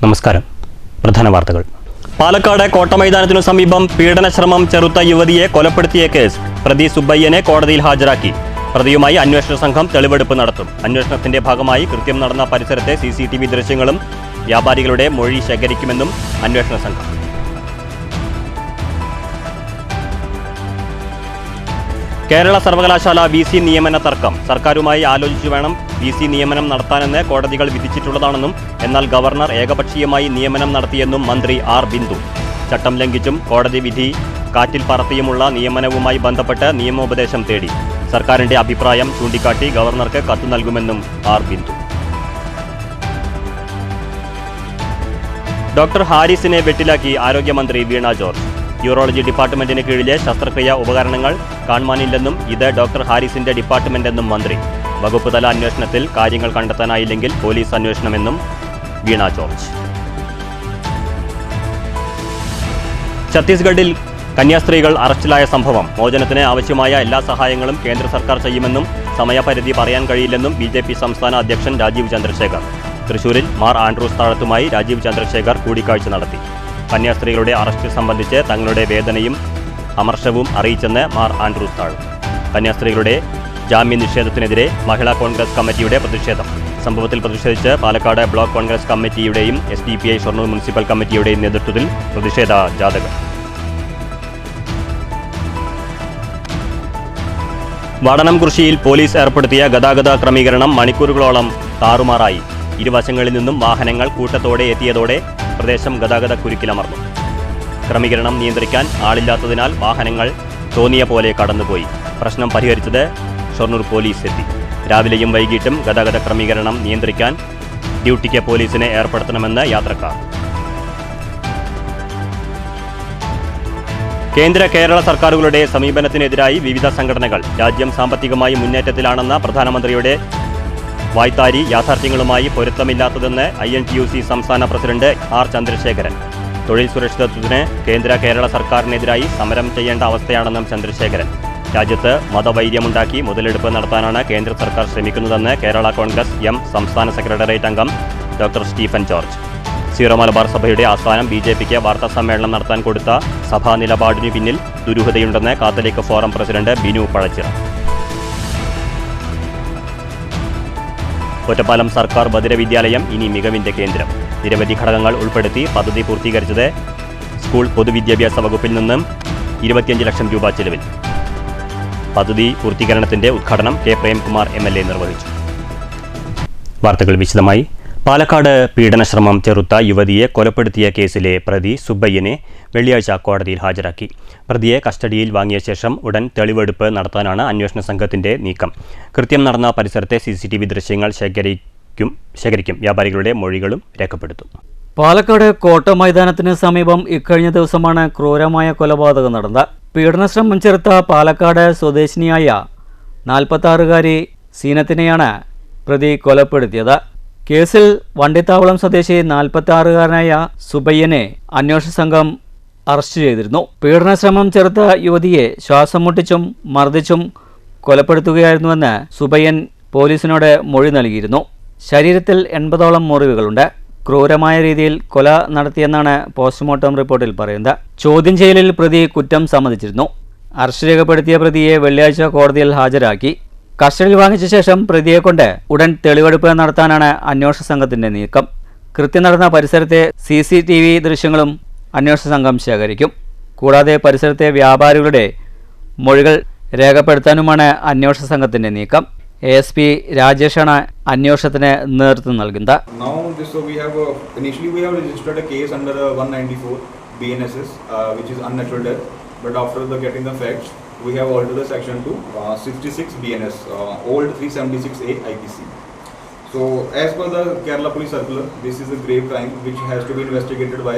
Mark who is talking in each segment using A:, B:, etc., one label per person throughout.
A: നമസ്കാരം. പ്രധാന വാർത്തകൾ. പാലക്കാട് കോട്ടമൈതാനത്തിനു സമീപം പീഡനശ്രമം ചെറുത്ത യുവതിയെ കൊലപ്പെടുത്തിയ കേസ് പ്രതി സുബ്ബയ്യനെ കോടതിയിൽ ഹാജരാക്കി. പ്രതിയുമായി അന്വേഷണ സംഘം തെളിവെടുപ്പ് നടത്തും. അന്വേഷണത്തിന്റെ ഭാഗമായി കൃത്യം നടന്ന പരിസരത്തെ CCTV ദൃശ്യങ്ങളും വ്യാപാരികളുടെ മൊഴി ശേഖരിക്കുമെന്നും അന്വേഷണ സംഘം. കേരള സർവകലാശാല VC നിയമന തർക്കം സർക്കാരുമായി ആലോചിച്ചു വേണം VC നിയമനം നടത്താനെന്ന് കോടതികൾ വിധിച്ചിട്ടുള്ളതാണെന്നും എന്നാൽ ഗവർണർ ഏകപക്ഷീയമായി നിയമനം നടത്തിയെന്നും മന്ത്രി R. ബിന്ദു. ചട്ടം ലംഘിച്ചും കോടതി വിധി കാറ്റിൽ പറത്തിയുമുള്ള നിയമനവുമായി ബന്ധപ്പെട്ട് നിയമോപദേശം തേടി. സർക്കാരിന്റെ അഭിപ്രായം ചൂണ്ടിക്കാട്ടി ഗവർണർക്ക് കത്ത് നൽകുമെന്നും R. ബിന്ദു. ഡോക്ടർ ഹാരിസിനെ വെട്ടിലാക്കി ആരോഗ്യമന്ത്രി വീണ ജോർജ്. യൂറോളജി ഡിപ്പാർട്ട്മെന്റിന് കീഴിലെ ശസ്ത്രക്രിയ ഉപകരണങ്ങൾ കാണുവാനില്ലെന്നും ഇത് ഡോക്ടർ ഹാരിസിന്റെ ഡിപ്പാർട്ട്മെന്റെന്നും മന്ത്രി. വകുപ്പ് തല അന്വേഷണത്തിൽ കാര്യങ്ങൾ കണ്ടെത്താനായില്ലെങ്കിൽ പോലീസ് അന്വേഷണമെന്നും വീണ ജോർജ്. ഛത്തീസ്ഗഡിൽ കന്യാസ്ത്രീകൾ അറസ്റ്റിലായ സംഭവം. മോചനത്തിന് ആവശ്യമായ എല്ലാ സഹായങ്ങളും കേന്ദ്ര സർക്കാർ ചെയ്യുമെന്നും സമയപരിധി പറയാൻ കഴിയില്ലെന്നും BJP സംസ്ഥാന അധ്യക്ഷൻ രാജീവ് ചന്ദ്രശേഖർ. തൃശൂരിൽ മാർ ആൻഡ്രൂസ് താഴത്തുമായി രാജീവ് ചന്ദ്രശേഖർ കൂടിക്കാഴ്ച നടത്തി. കന്യാസ്ത്രീകളുടെ അറസ്റ്റ് സംബന്ധിച്ച് തങ്ങളുടെ വേദനയും അമർഷവും അറിയിച്ചെന്ന് മാർ ആൻഡ്രൂസ് താഴ്. കന്യാസ്ത്രീകളുടെ ജാമ്യ നിഷേധത്തിനെതിരെ മഹിളാ കോൺഗ്രസ് കമ്മിറ്റിയുടെ പ്രതിഷേധം. സംഭവത്തിൽ പ്രതിഷേധിച്ച് പാലക്കാട് ബ്ലോക്ക് കോൺഗ്രസ് കമ്മിറ്റിയുടെയും SDPI ഷൊർണൂർ മുനിസിപ്പൽ കമ്മിറ്റിയുടെയും നേതൃത്വത്തിൽ പ്രതിഷേധ ജാഥകൾ. വാടനംകുറിശ്ശിയിൽ പോലീസ് ഏർപ്പെടുത്തിയ ഗതാഗത ക്രമീകരണം മണിക്കൂറുകളോളം താറുമാറായി. ഇരുവശങ്ങളിൽ നിന്നും വാഹനങ്ങൾ കൂട്ടത്തോടെ എത്തിയതോടെ പ്രദേശം ഗതാഗത കുരുക്കിലമർന്നു. ക്രമീകരണം നിയന്ത്രിക്കാൻ ആളില്ലാത്തതിനാൽ വാഹനങ്ങൾ തോന്നിയ പോലെ കടന്നുപോയി. പ്രശ്നം പരിഹരിച്ചത് ഷൊർണൂർ പോലീസ് എത്തി. രാവിലെയും വൈകിട്ടും ഗതാഗത ക്രമീകരണം നിയന്ത്രിക്കാൻ ഡ്യൂട്ടിക്ക് പോലീസിനെ ഏർപ്പെടുത്തണമെന്ന് യാത്രക്കാർ. കേന്ദ്ര കേരള സർക്കാരുകളുടെ സമീപനത്തിനെതിരായി വിവിധ സംഘടനകൾ. രാജ്യം സാമ്പത്തികമായി മുന്നേറ്റത്തിലാണെന്ന പ്രധാനമന്ത്രിയുടെ വായ്ത്താരി യാഥാർത്ഥ്യങ്ങളുമായി പൊരുത്തമില്ലാത്തതെന്ന് INTUC സംസ്ഥാന പ്രസിഡന്റ് R. ചന്ദ്രശേഖരൻ. തൊഴിൽ സുരക്ഷിതത്വത്തിന് കേന്ദ്ര കേരള സർക്കാരിനെതിരായി സമരം ചെയ്യേണ്ട അവസ്ഥയാണെന്നും ചന്ദ്രശേഖരൻ. രാജ്യത്ത് മതവൈര്യമുണ്ടാക്കി മുതലെടുപ്പ് നടത്താനാണ് കേന്ദ്ര സർക്കാർ ശ്രമിക്കുന്നതെന്ന് കേരള കോൺഗ്രസ് M സംസ്ഥാന സെക്രട്ടേറിയറ്റ് അംഗം doctor Stephen George. Zero Malabar സഭയുടെ ആസ്ഥാനം BJPക്ക് വാർത്താ സമ്മേളനം നടത്താൻ കൊടുത്ത സഭാ നിലപാടിനു പിന്നിൽ ദുരൂഹതയുണ്ടെന്ന് Catholic forum president Binu Pazhachira. Ottapalam സർക്കാർ ബദിര വിദ്യാലയം ഇനി മികവിന്റെ കേന്ദ്രം. നിരവധി ഘടകങ്ങൾ ഉൾപ്പെടുത്തി പദ്ധതി പൂർത്തീകരിച്ചത് സ്കൂൾ പൊതുവിദ്യാഭ്യാസ വകുപ്പിൽ നിന്നും 25 ലക്ഷം രൂപ ചെലവിൽ. പദ്ധതി പൂർത്തീകരണത്തിന്റെ ഉദ്ഘാടനം K. പ്രേംകുമാർ MLA നിർവഹിച്ചു. വാർത്തകൾ വിശദമായി. പാലക്കാട് പീഡനശ്രമം ചെറുത്ത യുവതിയെ കൊലപ്പെടുത്തിയ കേസിലെ പ്രതി സുബ്ബയ്യനെ വെള്ളിയാഴ്ച കോടതിയിൽ ഹാജരാക്കി. പ്രതിയെ കസ്റ്റഡിയിൽ വാങ്ങിയ ശേഷം ഉടൻ തെളിവെടുപ്പ് നടത്താനാണ് അന്വേഷണ സംഘത്തിന്റെ നീക്കം. കൃത്യം നടന്ന പരിസരത്തെ CCTV ദൃശ്യങ്ങൾ ശേഖരിക്കും. വ്യാപാരികളുടെ മൊഴികളും രേഖപ്പെടുത്തും.
B: പാലക്കാട് കോട്ടമൈതാനത്തിന് സമീപം ഇക്കഴിഞ്ഞ ദിവസമാണ് ക്രൂരമായ കൊലപാതകം നടന്നത്. പീഡനശ്രമം ചെറുത്ത പാലക്കാട് സ്വദേശിനിയായ 46-കാരി സീനത്തിനെയാണ് പ്രതി കൊലപ്പെടുത്തിയത്. കേസിൽ വണ്ടിത്താവളം സ്വദേശി 46-കാരനായ സുബ്ബയ്യനെ അന്വേഷണ സംഘം അറസ്റ്റ് ചെയ്തിരുന്നു. പീഡനശ്രമം ചെറുത്ത യുവതിയെ ശ്വാസം മുട്ടിച്ചും മർദ്ദിച്ചും കൊലപ്പെടുത്തുകയായിരുന്നുവെന്ന് സുബ്ബയ്യൻ പോലീസിനോട് മൊഴി നൽകിയിരുന്നു. ശരീരത്തിൽ 80ഓളം മുറിവുകളുണ്ട്. ക്രൂരമായ രീതിയിൽ കൊല നടത്തിയെന്നാണ് പോസ്റ്റ്മോർട്ടം റിപ്പോർട്ടിൽ പറയുന്നത്. ചോദ്യം ചെയ്യലിൽ പ്രതി കുറ്റം സമ്മതിച്ചിരുന്നു. അറസ്റ്റ് രേഖപ്പെടുത്തിയ പ്രതിയെ വെള്ളിയാഴ്ച കോടതിയിൽ ഹാജരാക്കി. കസ്റ്റഡിയിൽ വാങ്ങിച്ച ശേഷം പ്രതിയെ കൊണ്ട് ഉടൻ തെളിവെടുപ്പ് നടത്താനാണ് അന്വേഷണ സംഘത്തിന്റെ നീക്കം. കൃത്യം നടന്ന പരിസരത്തെ CCTV ദൃശ്യങ്ങളും അന്വേഷണ സംഘം ശേഖരിക്കും. കൂടാതെ പരിസരത്തെ വ്യാപാരികളുടെ മൊഴികൾ രേഖപ്പെടുത്താനുമാണ് അന്വേഷണ സംഘത്തിന്റെ നീക്കം. ASP രാജേഷാണ് അന്വേഷണത്തിന് നേതൃത്വം നൽകുന്നത്.
C: We have altered the section to 66 BNS, old 376A IPC. So, as per the Kerala Police Circular, this is a grave crime which has to be investigated by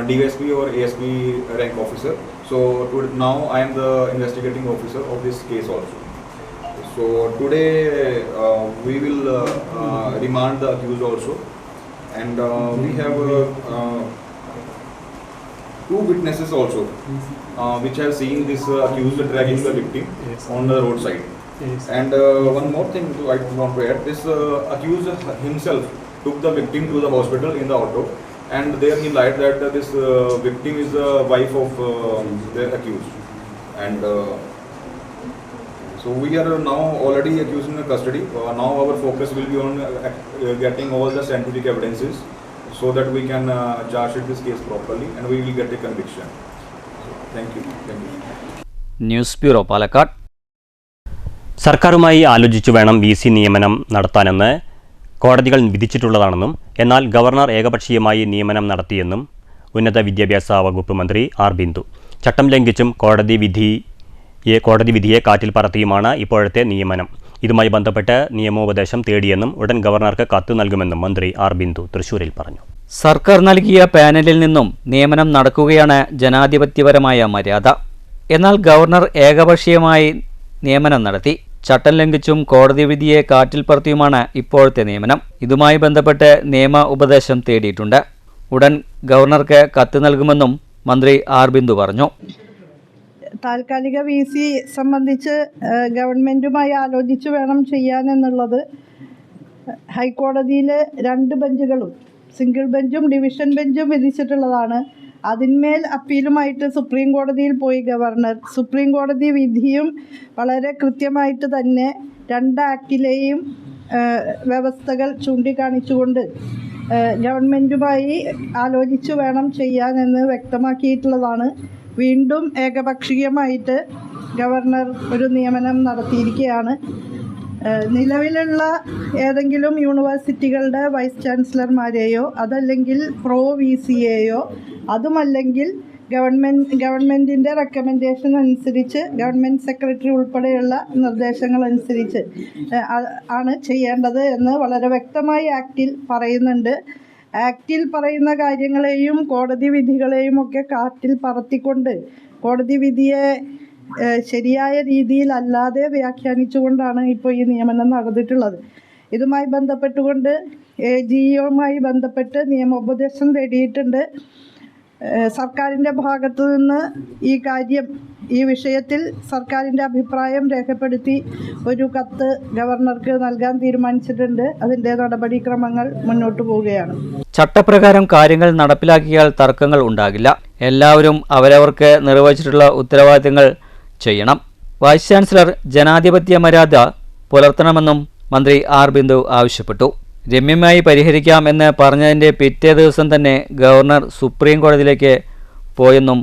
C: DSP or ASP rank officer. So, now I am the investigating officer of this case also. So, today we will remand the accused also, and we have two witnesses also, which have seen this accused dragging the victim on the roadside. And one more thing I want to add, this accused himself took the victim to the hospital in the auto, and there he lied that this victim is the wife of the accused, and so we are now already accused in custody. Now our focus will be on getting all the scientific evidences so that we can charge this case properly and we will get a conviction. Thank you.
B: News bureau Palakkad.
A: സർക്കാരുമായി ആലോചിച്ചു വേണം VC നിയമനം നടത്താനെന്ന് കോടതികൾ വിധിച്ചിട്ടുള്ളതാണെന്നും എന്നാൽ governor ഏകപക്ഷീയമായി നിയമനം നടത്തിയെന്നും ഉന്നത വിദ്യാഭ്യാസ വകുപ്പ് മന്ത്രി ആർ ബിന്ദു. ചട്ടം ലംഘിച്ചും കോടതി വിധിയെ കാറ്റിൽ പറത്തിയുമാണ് ഇപ്പോഴത്തെ നിയമനം. ഇതുമായി ബന്ധപ്പെട്ട് നിയമോപദേശം തേടിയെന്നും ഉടൻ ഗവർണർക്ക് കത്ത് നൽകുമെന്നും മന്ത്രി ആർ ബിന്ദു തൃശൂരിൽ പറഞ്ഞു.
B: സർക്കാർ നൽകിയ പാനലിൽ നിന്നും നിയമനം നടക്കുകയാണ് ജനാധിപത്യപരമായ മര്യാദ. എന്നാൽ ഗവർണർ ഏകപക്ഷീയമായി നിയമനം നടത്തി. ചട്ടം ലംഘിച്ചും കോടതി വിധിയെ കാറ്റിൽ പറത്തിയുമാണ് ഇപ്പോഴത്തെ നിയമനം. ഇതുമായി ബന്ധപ്പെട്ട് നിയമ ഉപദേശം തേടിയിട്ടുണ്ട്. ഉടൻ ഗവർണർക്ക് കത്ത് നൽകുമെന്നും മന്ത്രി ആർ ബിന്ദു പറഞ്ഞു.
D: താൽക്കാലിക VC സംബന്ധിച്ച് ഗവൺമെൻറ്റുമായി ആലോചിച്ച് വേണം ചെയ്യാനെന്നുള്ളത് ഹൈക്കോടതിയിലെ 2 ബെഞ്ചുകളും സിംഗിൾ ബെഞ്ചും ഡിവിഷൻ ബെഞ്ചും വിധിച്ചിട്ടുള്ളതാണ്. അതിന്മേൽ അപ്പീലുമായിട്ട് സുപ്രീം കോടതിയിൽ പോയി ഗവർണർ. സുപ്രീം കോടതി വിധിയും വളരെ കൃത്യമായിട്ട് തന്നെ 2 ആക്ടിലെയും വ്യവസ്ഥകൾ ചൂണ്ടിക്കാണിച്ചുകൊണ്ട് ഗവൺമെൻറ്റുമായി ആലോചിച്ച് വേണം ചെയ്യാനെന്ന് വ്യക്തമാക്കിയിട്ടുള്ളതാണ്. വീണ്ടും ഏകപക്ഷീയമായിട്ട് ഗവർണർ ഒരു നിയമനം നടത്തിയിരിക്കുകയാണ്. നിലവിലുള്ള ഏതെങ്കിലും യൂണിവേഴ്സിറ്റികളുടെ വൈസ് ചാൻസലർമാരെയോ അതല്ലെങ്കിൽ പ്രോ VCയെയോ അതുമല്ലെങ്കിൽ ഗവൺമെൻറ്റിൻ്റെ റെക്കമെൻഡേഷൻ അനുസരിച്ച് ഗവൺമെൻറ് സെക്രട്ടറി ഉൾപ്പെടെയുള്ള നിർദ്ദേശങ്ങളനുസരിച്ച് ആണ് ചെയ്യേണ്ടത് എന്ന് വളരെ വ്യക്തമായി ആക്റ്റിൽ പറയുന്നുണ്ട്. ആക്റ്റിൽ പറയുന്ന കാര്യങ്ങളെയും കോടതി വിധികളെയും ഒക്കെ കാറ്റിൽ പറത്തിക്കൊണ്ട് കോടതി വിധിയെ ശരിയായ രീതിയിലല്ലാതെ വ്യാഖ്യാനിച്ചുകൊണ്ടാണ് ഇപ്പോൾ ഈ നിയമനം നടന്നിട്ടുള്ളത്. ഇതുമായി ബന്ധപ്പെട്ടുകൊണ്ട് AGയുമായി ബന്ധപ്പെട്ട് നിയമോപദേശം തേടിയിട്ടുണ്ട്. സർക്കാരിൻ്റെ ഭാഗത്തു നിന്ന് ഈ വിഷയത്തിൽ സർക്കാരിൻ്റെ അഭിപ്രായം രേഖപ്പെടുത്തി ഒരു കത്ത് ഗവർണർക്ക് നൽകാൻ തീരുമാനിച്ചിട്ടുണ്ട്. അതിൻ്റെ നടപടിക്രമങ്ങൾ മുന്നോട്ട് പോവുകയാണ്.
B: ചട്ടപ്രകാരം കാര്യങ്ങൾ നടപ്പിലാക്കിയാൽ തർക്കങ്ങൾ ഉണ്ടാകില്ല. എല്ലാവരും അവരവർക്ക് നിർവഹിച്ചിട്ടുള്ള ഉത്തരവാദിത്തങ്ങൾ ചെയ്യണം. വൈസ് ചാൻസലർ ജനാധിപത്യ മര്യാദ പുലർത്തണമെന്നും മന്ത്രി ആർ ബിന്ദു ആവശ്യപ്പെട്ടു. രമ്യമായി പരിഹരിക്കാം എന്ന് പറഞ്ഞതിൻ്റെ പിറ്റേ ദിവസം തന്നെ ഗവർണർ സുപ്രീം കോടതിയിലേക്ക് പോയെന്നും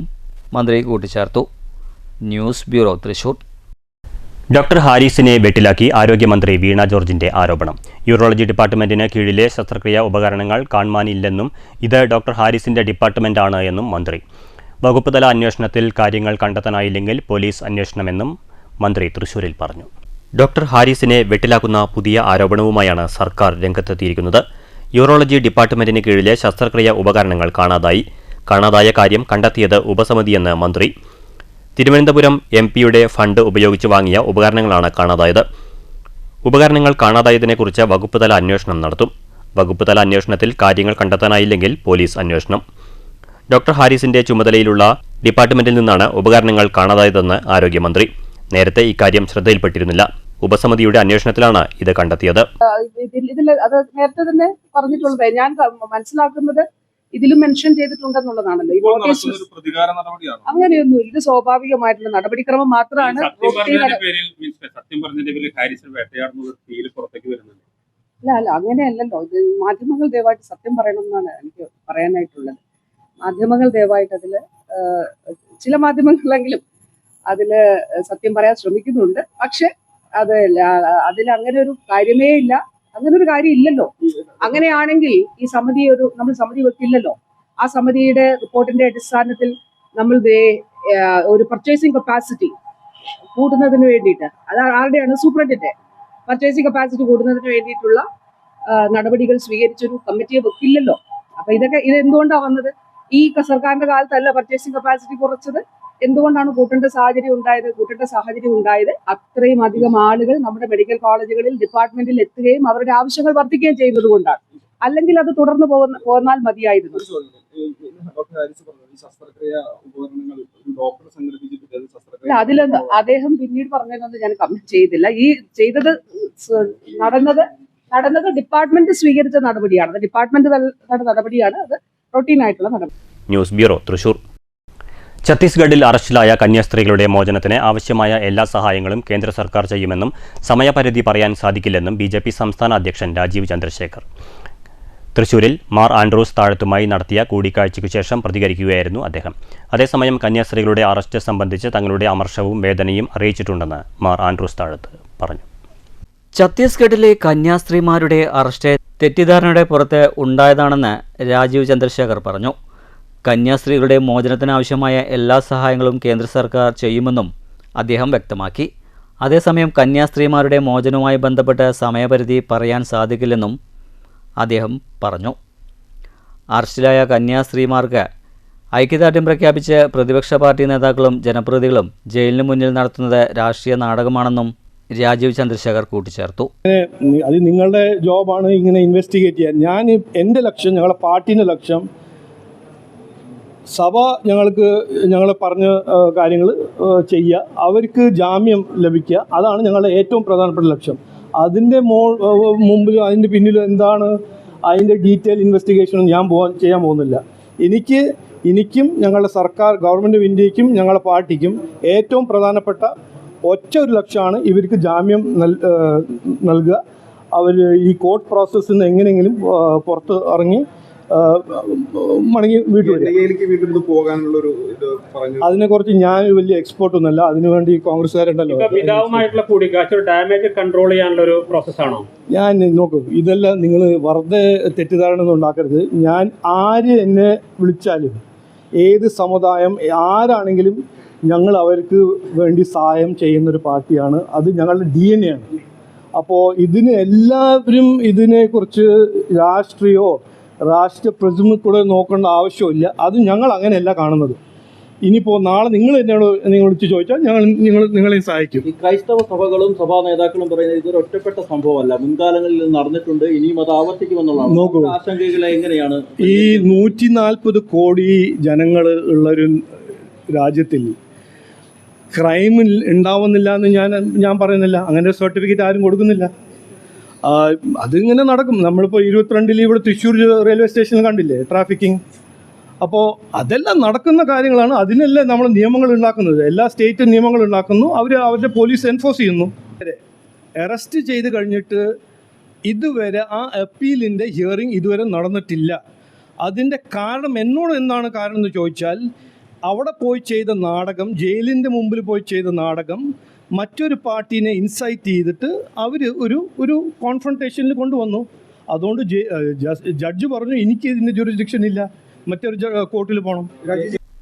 B: മന്ത്രി കൂട്ടിച്ചേർത്തു. News bureau Thrissur.
A: ഡോക്ടർ ഹാരിസിനെ വെട്ടിലാക്കി ആരോഗ്യമന്ത്രി വീണ ജോർജിന്റെ ആരോപണം. യൂറോളജി ഡിപ്പാർട്ട്മെന്റിന് കീഴിലെ ശസ്ത്രക്രിയാ ഉപകരണങ്ങൾ കാണുവാനില്ലെന്നും ഇത് ഡോക്ടർ ഹാരിസിന്റെ ഡിപ്പാർട്ട്മെന്റാണ് എന്നും മന്ത്രി. വകുപ്പ് തല അന്വേഷണത്തിൽ കാര്യങ്ങൾ കണ്ടെത്താനായില്ലെങ്കിൽ പോലീസ് അന്വേഷണമെന്നും മന്ത്രി തൃശൂരിൽ പറഞ്ഞു. ഡോക്ടർ ഹാരിസിനെ വെട്ടിലാക്കുന്ന പുതിയ ആരോപണവുമായാണ് സർക്കാർ രംഗത്തെത്തിയിരിക്കുന്നത്. യൂറോളജി ഡിപ്പാർട്ട്മെന്റിന് കീഴിലെ ശസ്ത്രക്രിയാ ഉപകരണങ്ങൾ കാണാതായ കാര്യം കണ്ടെത്തിയത് ഉപസമിതിയെന്ന് മന്ത്രി. തിരുവനന്തപുരം MPയുടെ ഫണ്ട് ഉപയോഗിച്ച് വാങ്ങിയ ഉപകരണങ്ങളാണ് കാണാതായത്. ഉപകരണങ്ങൾ കാണാതായതിനെക്കുറിച്ച് വകുപ്പ് തല അന്വേഷണം നടത്തും. വകുപ്പ് തല അന്വേഷണത്തിൽ കാര്യങ്ങൾ കണ്ടെത്താനായില്ലെങ്കിൽ പോലീസ് അന്വേഷണം. ഡോക്ടർ ഹാരിസിന്റെ ചുമതലയിലുള്ള ഡിപ്പാർട്ട്മെന്റിൽ നിന്നാണ് ഉപകരണങ്ങൾ കാണാതായതെന്ന് ആരോഗ്യമന്ത്രി. നേരത്തെ ഇക്കാര്യം ശ്രദ്ധയിൽപ്പെട്ടിരുന്നില്ല. ഉപസമിതിയുടെ അന്വേഷണത്തിലാണ് ഇത് കണ്ടെത്തിയത്.
E: അത് നേരത്തെ തന്നെ പറഞ്ഞിട്ടുള്ളത്. ഞാൻ മനസ്സിലാക്കുന്നത് ഇതിലും മെൻഷൻ ചെയ്തിട്ടുണ്ടെന്നുള്ളതാണല്ലോ. അങ്ങനെയൊന്നും ഇത് സ്വാഭാവികമായിട്ടുള്ള നടപടിക്രമം മാത്രമാണ്. അല്ല അങ്ങനെയല്ലല്ലോ. ഇത് മാധ്യമങ്ങൾ ദയവായിട്ട് സത്യം പറയണം എന്നാണ് എനിക്ക് പറയാനായിട്ടുള്ളത്. മാധ്യമങ്ങൾ ദയവായിട്ട് ചില മാധ്യമങ്ങളെങ്കിലും സത്യം പറയാൻ ശ്രമിക്കുന്നുണ്ട്. പക്ഷെ അതിൽ അങ്ങനെ ഒരു കാര്യമേ ഇല്ല. അങ്ങനെ ഒരു കാര്യം ഇല്ലല്ലോ. അങ്ങനെയാണെങ്കിൽ ഈ നമ്മൾ സമിതി വെക്കില്ലല്ലോ. ആ സമിതിയുടെ റിപ്പോർട്ടിന്റെ അടിസ്ഥാനത്തിൽ നമ്മൾ ഒരു പർച്ചേസിംഗ് കപ്പാസിറ്റി കൂടുന്നതിന് വേണ്ടിയിട്ട്, അത് ആരുടെയാണ്? സൂപ്രണ്ടിന്റെ പർച്ചേസിംഗ് കപ്പാസിറ്റി കൂടുന്നതിന് വേണ്ടിയിട്ടുള്ള നടപടികൾ സ്വീകരിച്ചൊരു കമ്മിറ്റിയെ വെക്കില്ലല്ലോ. അപ്പൊ ഇത് എന്തുകൊണ്ടാണ് വന്നത്? ഈ സർക്കാരിന്റെ കാലത്തല്ല പർച്ചേസിംഗ് കപ്പാസിറ്റി കുറച്ചത്. എന്തുകൊണ്ടാണ് കൂട്ടേണ്ട സാഹചര്യം ഉണ്ടായത്? അത്രയും അധികം ആളുകൾ നമ്മുടെ മെഡിക്കൽ കോളേജുകളിൽ ഡിപ്പാർട്ട്മെന്റിൽ എത്തുകയും അവരുടെ ആവശ്യങ്ങൾ വർദ്ധിക്കുകയും ചെയ്യുന്നത് കൊണ്ടാണ്. അല്ലെങ്കിൽ അത് തുടർന്ന് പോന്നാൽ മതിയായിരുന്നു. അതിലൊന്ന് അദ്ദേഹം പിന്നീട് പറഞ്ഞതൊന്നും ഞാൻ കമന്റ് ചെയ്തില്ല. ഈ നടന്നത് ഡിപ്പാർട്ട്മെന്റ് സ്വീകരിച്ച നടപടിയാണ്. അത് ഡിപ്പാർട്ട്മെന്റ് നടപടിയാണ്. അത് റൊട്ടീനായിട്ടുള്ള നടപടി.
A: News bureau, Thrissur. ഛത്തീസ്ഗഡിൽ അറസ്റ്റിലായ കന്യാസ്ത്രീകളുടെ മോചനത്തിന് ആവശ്യമായ എല്ലാ സഹായങ്ങളും കേന്ദ്ര സർക്കാർ ചെയ്യുമെന്നും സമയപരിധി പറയാൻ സാധിക്കില്ലെന്നും BJP സംസ്ഥാന അധ്യക്ഷൻ രാജീവ് ചന്ദ്രശേഖർ തൃശൂരിൽ മാർ ആൻഡ്രൂസ് താഴത്തുമായി നടത്തിയ കൂടിക്കാഴ്ചയ്ക്കു ശേഷം പ്രതികരിക്കുകയായിരുന്നു അദ്ദേഹം. അതേസമയം കന്യാസ്ത്രീകളുടെ അറസ്റ്റ് സംബന്ധിച്ച് തങ്ങളുടെ അമർഷവും വേദനയും അറിയിച്ചിട്ടുണ്ടെന്ന് മാർ ആൻഡ്രൂസ് താഴത്ത് പറഞ്ഞു.
B: ഛത്തീസ്ഗഡിലെ കന്യാസ്ത്രീമാരുടെ അറസ്റ്റ് തെറ്റിദ്ധാരണയുടെ പുറത്ത് ഉണ്ടായതാണെന്ന് രാജീവ് ചന്ദ്രശേഖർ പറഞ്ഞു. കന്യാസ്ത്രീകളുടെ മോചനത്തിനാവശ്യമായ എല്ലാ സഹായങ്ങളും കേന്ദ്ര സർക്കാർ ചെയ്യുമെന്നും അദ്ദേഹം വ്യക്തമാക്കി. അതേസമയം കന്യാസ്ത്രീമാരുടെ മോചനവുമായി ബന്ധപ്പെട്ട് സമയപരിധി പറയാൻ സാധിക്കില്ലെന്നും അദ്ദേഹം പറഞ്ഞു. അറസ്റ്റിലായ കന്യാസ്ത്രീമാർക്ക് ഐക്യദാർഢ്യം പ്രഖ്യാപിച്ച് പ്രതിപക്ഷ പാർട്ടി നേതാക്കളും ജനപ്രതിനിധികളും ജയിലിന് മുന്നിൽ നടത്തുന്നത് രാഷ്ട്രീയ നാടകമാണെന്നും രാജീവ് ചന്ദ്രശേഖർ കൂട്ടിച്ചേർത്തു.
F: അത് നിങ്ങളുടെ ജോബാണ് ഇങ്ങനെ ഇൻവെസ്റ്റിഗേറ്റ് ചെയ്യാൻ. എൻ്റെ ലക്ഷ്യം, ഞങ്ങളുടെ പാർട്ടീൻ്റെ ലക്ഷ്യം, സഭ ഞങ്ങളെ പറഞ്ഞ കാര്യങ്ങൾ ചെയ്യുക, അവർക്ക് ജാമ്യം ലഭിക്കുക, അതാണ് ഞങ്ങളുടെ ഏറ്റവും പ്രധാനപ്പെട്ട ലക്ഷ്യം. അതിൻ്റെ മുമ്പിൽ അതിൻ്റെ പിന്നിൽ എന്താണ് അതിൻ്റെ ഡീറ്റെയിൽ ഇൻവെസ്റ്റിഗേഷനും ഞാൻ ചെയ്യാൻ പോകുന്നില്ല. എനിക്കും ഞങ്ങളുടെ സർക്കാർ, ഗവൺമെൻറ് ഓഫ് ഇന്ത്യക്കും ഞങ്ങളുടെ പാർട്ടിക്കും ഏറ്റവും പ്രധാനപ്പെട്ട ഒറ്റ ഒരു ലക്ഷ്യമാണ് ഇവർക്ക് ജാമ്യം നൽകുക. അവർ ഈ കോർട്ട് പ്രോസസ്സിൽ നിന്ന് എങ്ങനെയെങ്കിലും പുറത്ത് ഇറങ്ങി മടങ്ങി വീട്ടിൽ
C: പോകാനുള്ളൊരു
F: അതിനെക്കുറിച്ച് ഞാൻ വലിയ എക്സ്പേർട്ടൊന്നുമല്ല. അതിനുവേണ്ടി കോൺഗ്രസ്സുകാരുണ്ടല്ലോ.
G: പിതാവുമായിട്ടുള്ള കൂടിക്കാഴ്ച ഡാമേജ് കൺട്രോൾ ചെയ്യാനുള്ള ഒരു പ്രോസസ്സാണോ?
F: ഞാൻ നോക്കൂ, ഇതെല്ലാം നിങ്ങൾ വെറുതെ തെറ്റിദ്ധാരണ ഒന്നും ഉണ്ടാക്കരുത്. ഞാൻ ആര് എന്നെ വിളിച്ചാലും, ഏത് സമുദായം ആരാണെങ്കിലും ഞങ്ങൾ അവർക്ക് വേണ്ടി സഹായം ചെയ്യുന്നൊരു പാർട്ടിയാണ്. അത് ഞങ്ങളുടെ DNA ആണ്. അപ്പോൾ എല്ലാവരും ഇതിനെക്കുറിച്ച് രാഷ്ട്രീയ പ്രതിമ കൂടെ നോക്കേണ്ട ആവശ്യമില്ല. അത് ഞങ്ങൾ അങ്ങനെയല്ല കാണുന്നത്. ഇനിയിപ്പോൾ നാളെ നിങ്ങൾ വിളിച്ച് ചോദിച്ചാൽ നിങ്ങളെ സഹായിക്കും.
H: ഈ ക്രൈസ്തവ സഭകളും സഭാ നേതാക്കളും പറയുന്നത് ഇതൊരു ഒറ്റപ്പെട്ട സംഭവമല്ല, മുൻകാലങ്ങളിൽ നടന്നിട്ടുണ്ട്, ഇനിയും അത് ആവർത്തിക്കുമെന്നുള്ളതാണ്.
F: നോക്കൂ,
H: ആശങ്കകൾ എങ്ങനെയാണ്?
F: ഈ 140 കോടി ജനങ്ങൾ ഉള്ളൊരു രാജ്യത്തിൽ ക്രൈം ഉണ്ടാവുന്നില്ല എന്ന് ഞാൻ പറയുന്നില്ല. അങ്ങനെ ഒരു സർട്ടിഫിക്കറ്റ് ആരും കൊടുക്കുന്നില്ല. അതിങ്ങനെ നടക്കും. നമ്മളിപ്പോൾ 22 ഇവിടെ തൃശ്ശൂർ റെയിൽവേ സ്റ്റേഷനിൽ കണ്ടില്ലേ ട്രാഫിക്കിംഗ്. അപ്പോൾ അതെല്ലാം നടക്കുന്ന കാര്യങ്ങളാണ്. അതിനെല്ലാം നമ്മൾ നിയമങ്ങൾ ഉണ്ടാക്കുന്നത്. എല്ലാ സ്റ്റേറ്റും നിയമങ്ങൾ ഉണ്ടാക്കുന്നു, അവരുടെ പോലീസ് എൻഫോഴ്സ് ചെയ്യുന്നു. അറസ്റ്റ് ചെയ്ത് കഴിഞ്ഞിട്ട് ഇതുവരെ ആ അപ്പീലിൻ്റെ ഹിയറിംഗ് ഇതുവരെ നടന്നിട്ടില്ല. അതിൻ്റെ കാരണം എന്താണ് കാരണം എന്ന് ചോദിച്ചാൽ, അവിടെ പോയി ചെയ്ത നാടകം, ജയിലിൻ്റെ മുമ്പിൽ പോയി ചെയ്ത നാടകം മറ്റൊരു പാർട്ടീനെ ഇൻസൈറ്റ് ചെയ്തിട്ട് അവർ ഒരു കോൺഫ്രണ്ടേഷനിൽ കൊണ്ടുവന്നു. അതുകൊണ്ട് ജഡ്ജ് പറഞ്ഞു എനിക്ക് ഇതിൻ്റെ ജുറിസ്ഡിക്ഷൻ ഇല്ല, മറ്റൊരു കോർട്ടിൽ പോകണം.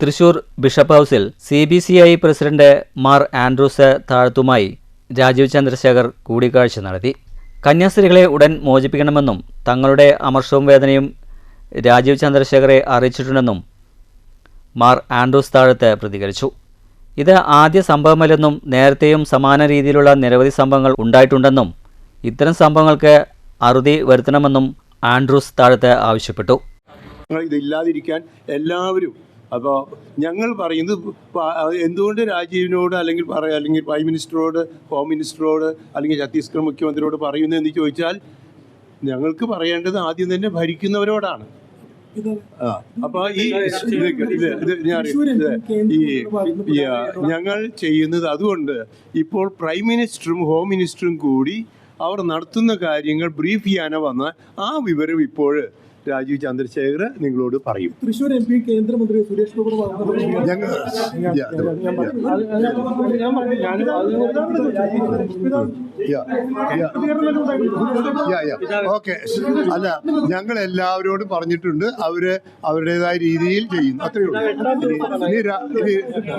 B: തൃശൂർ ബിഷപ്പ് ഹൗസിൽ CBCI പ്രസിഡന്റ് മാർ ആൻഡ്രൂസ് താഴത്തുമായി രാജീവ് ചന്ദ്രശേഖർ കൂടിക്കാഴ്ച നടത്തി. കന്യാസ്ത്രീകളെ ഉടൻ മോചിപ്പിക്കണമെന്നും തങ്ങളുടെ അമർഷവും വേദനയും രാജീവ് ചന്ദ്രശേഖറെ അറിയിച്ചിട്ടുണ്ടെന്നും മാർ ആൻഡ്രൂസ് താഴത്ത് പ്രതികരിച്ചു. ഇത് ആദ്യ സംഭവമല്ലെന്നും നേരത്തെയും സമാന രീതിയിലുള്ള നിരവധി സംഭവങ്ങൾ ഉണ്ടായിട്ടുണ്ടെന്നും ഇത്തരം സംഭവങ്ങൾക്ക് അറുതി വരുത്തണമെന്നും ആൻഡ്രൂസ് താഴത്ത് ആവശ്യപ്പെട്ടു.
I: ഇതില്ലാതിരിക്കാൻ എല്ലാവരും, അപ്പോൾ ഞങ്ങൾ പറയുന്നത് എന്തുകൊണ്ട് രാജീവിനോട് അല്ലെങ്കിൽ പ്രൈം മിനിസ്റ്ററോട്, ഹോം മിനിസ്റ്ററോട് അല്ലെങ്കിൽ ഛത്തീസ്ഗഡ് മുഖ്യമന്ത്രിയോട് പറയുന്നു എന്ന് ചോദിച്ചാൽ, ഞങ്ങൾക്ക് പറയേണ്ടത് ആദ്യം തന്നെ ഭരിക്കുന്നവരോടാണ്. അപ്പോൾ ഞങ്ങൾ ചെയ്യുന്നത് അതുകൊണ്ട് ഇപ്പോൾ പ്രൈം മിനിസ്റ്ററും ഹോം മിനിസ്റ്ററും കൂടി അവർ നടത്തുന്ന കാര്യങ്ങൾ ബ്രീഫ് ചെയ്യാനോ വന്നാൽ ആ വിവരം ഇപ്പോൾ രാജീവ് ചന്ദ്രശേഖർ നിങ്ങളോട് പറയും.
F: തൃശ്ശൂർ MP കേന്ദ്രമന്ത്രി സുരേഷ്
I: ഓക്കെ, അല്ല, ഞങ്ങൾ എല്ലാവരോടും പറഞ്ഞിട്ടുണ്ട്, അവരുടേതായ രീതിയിൽ ചെയ്യുന്നു, അത്രയേ ഉള്ളൂ.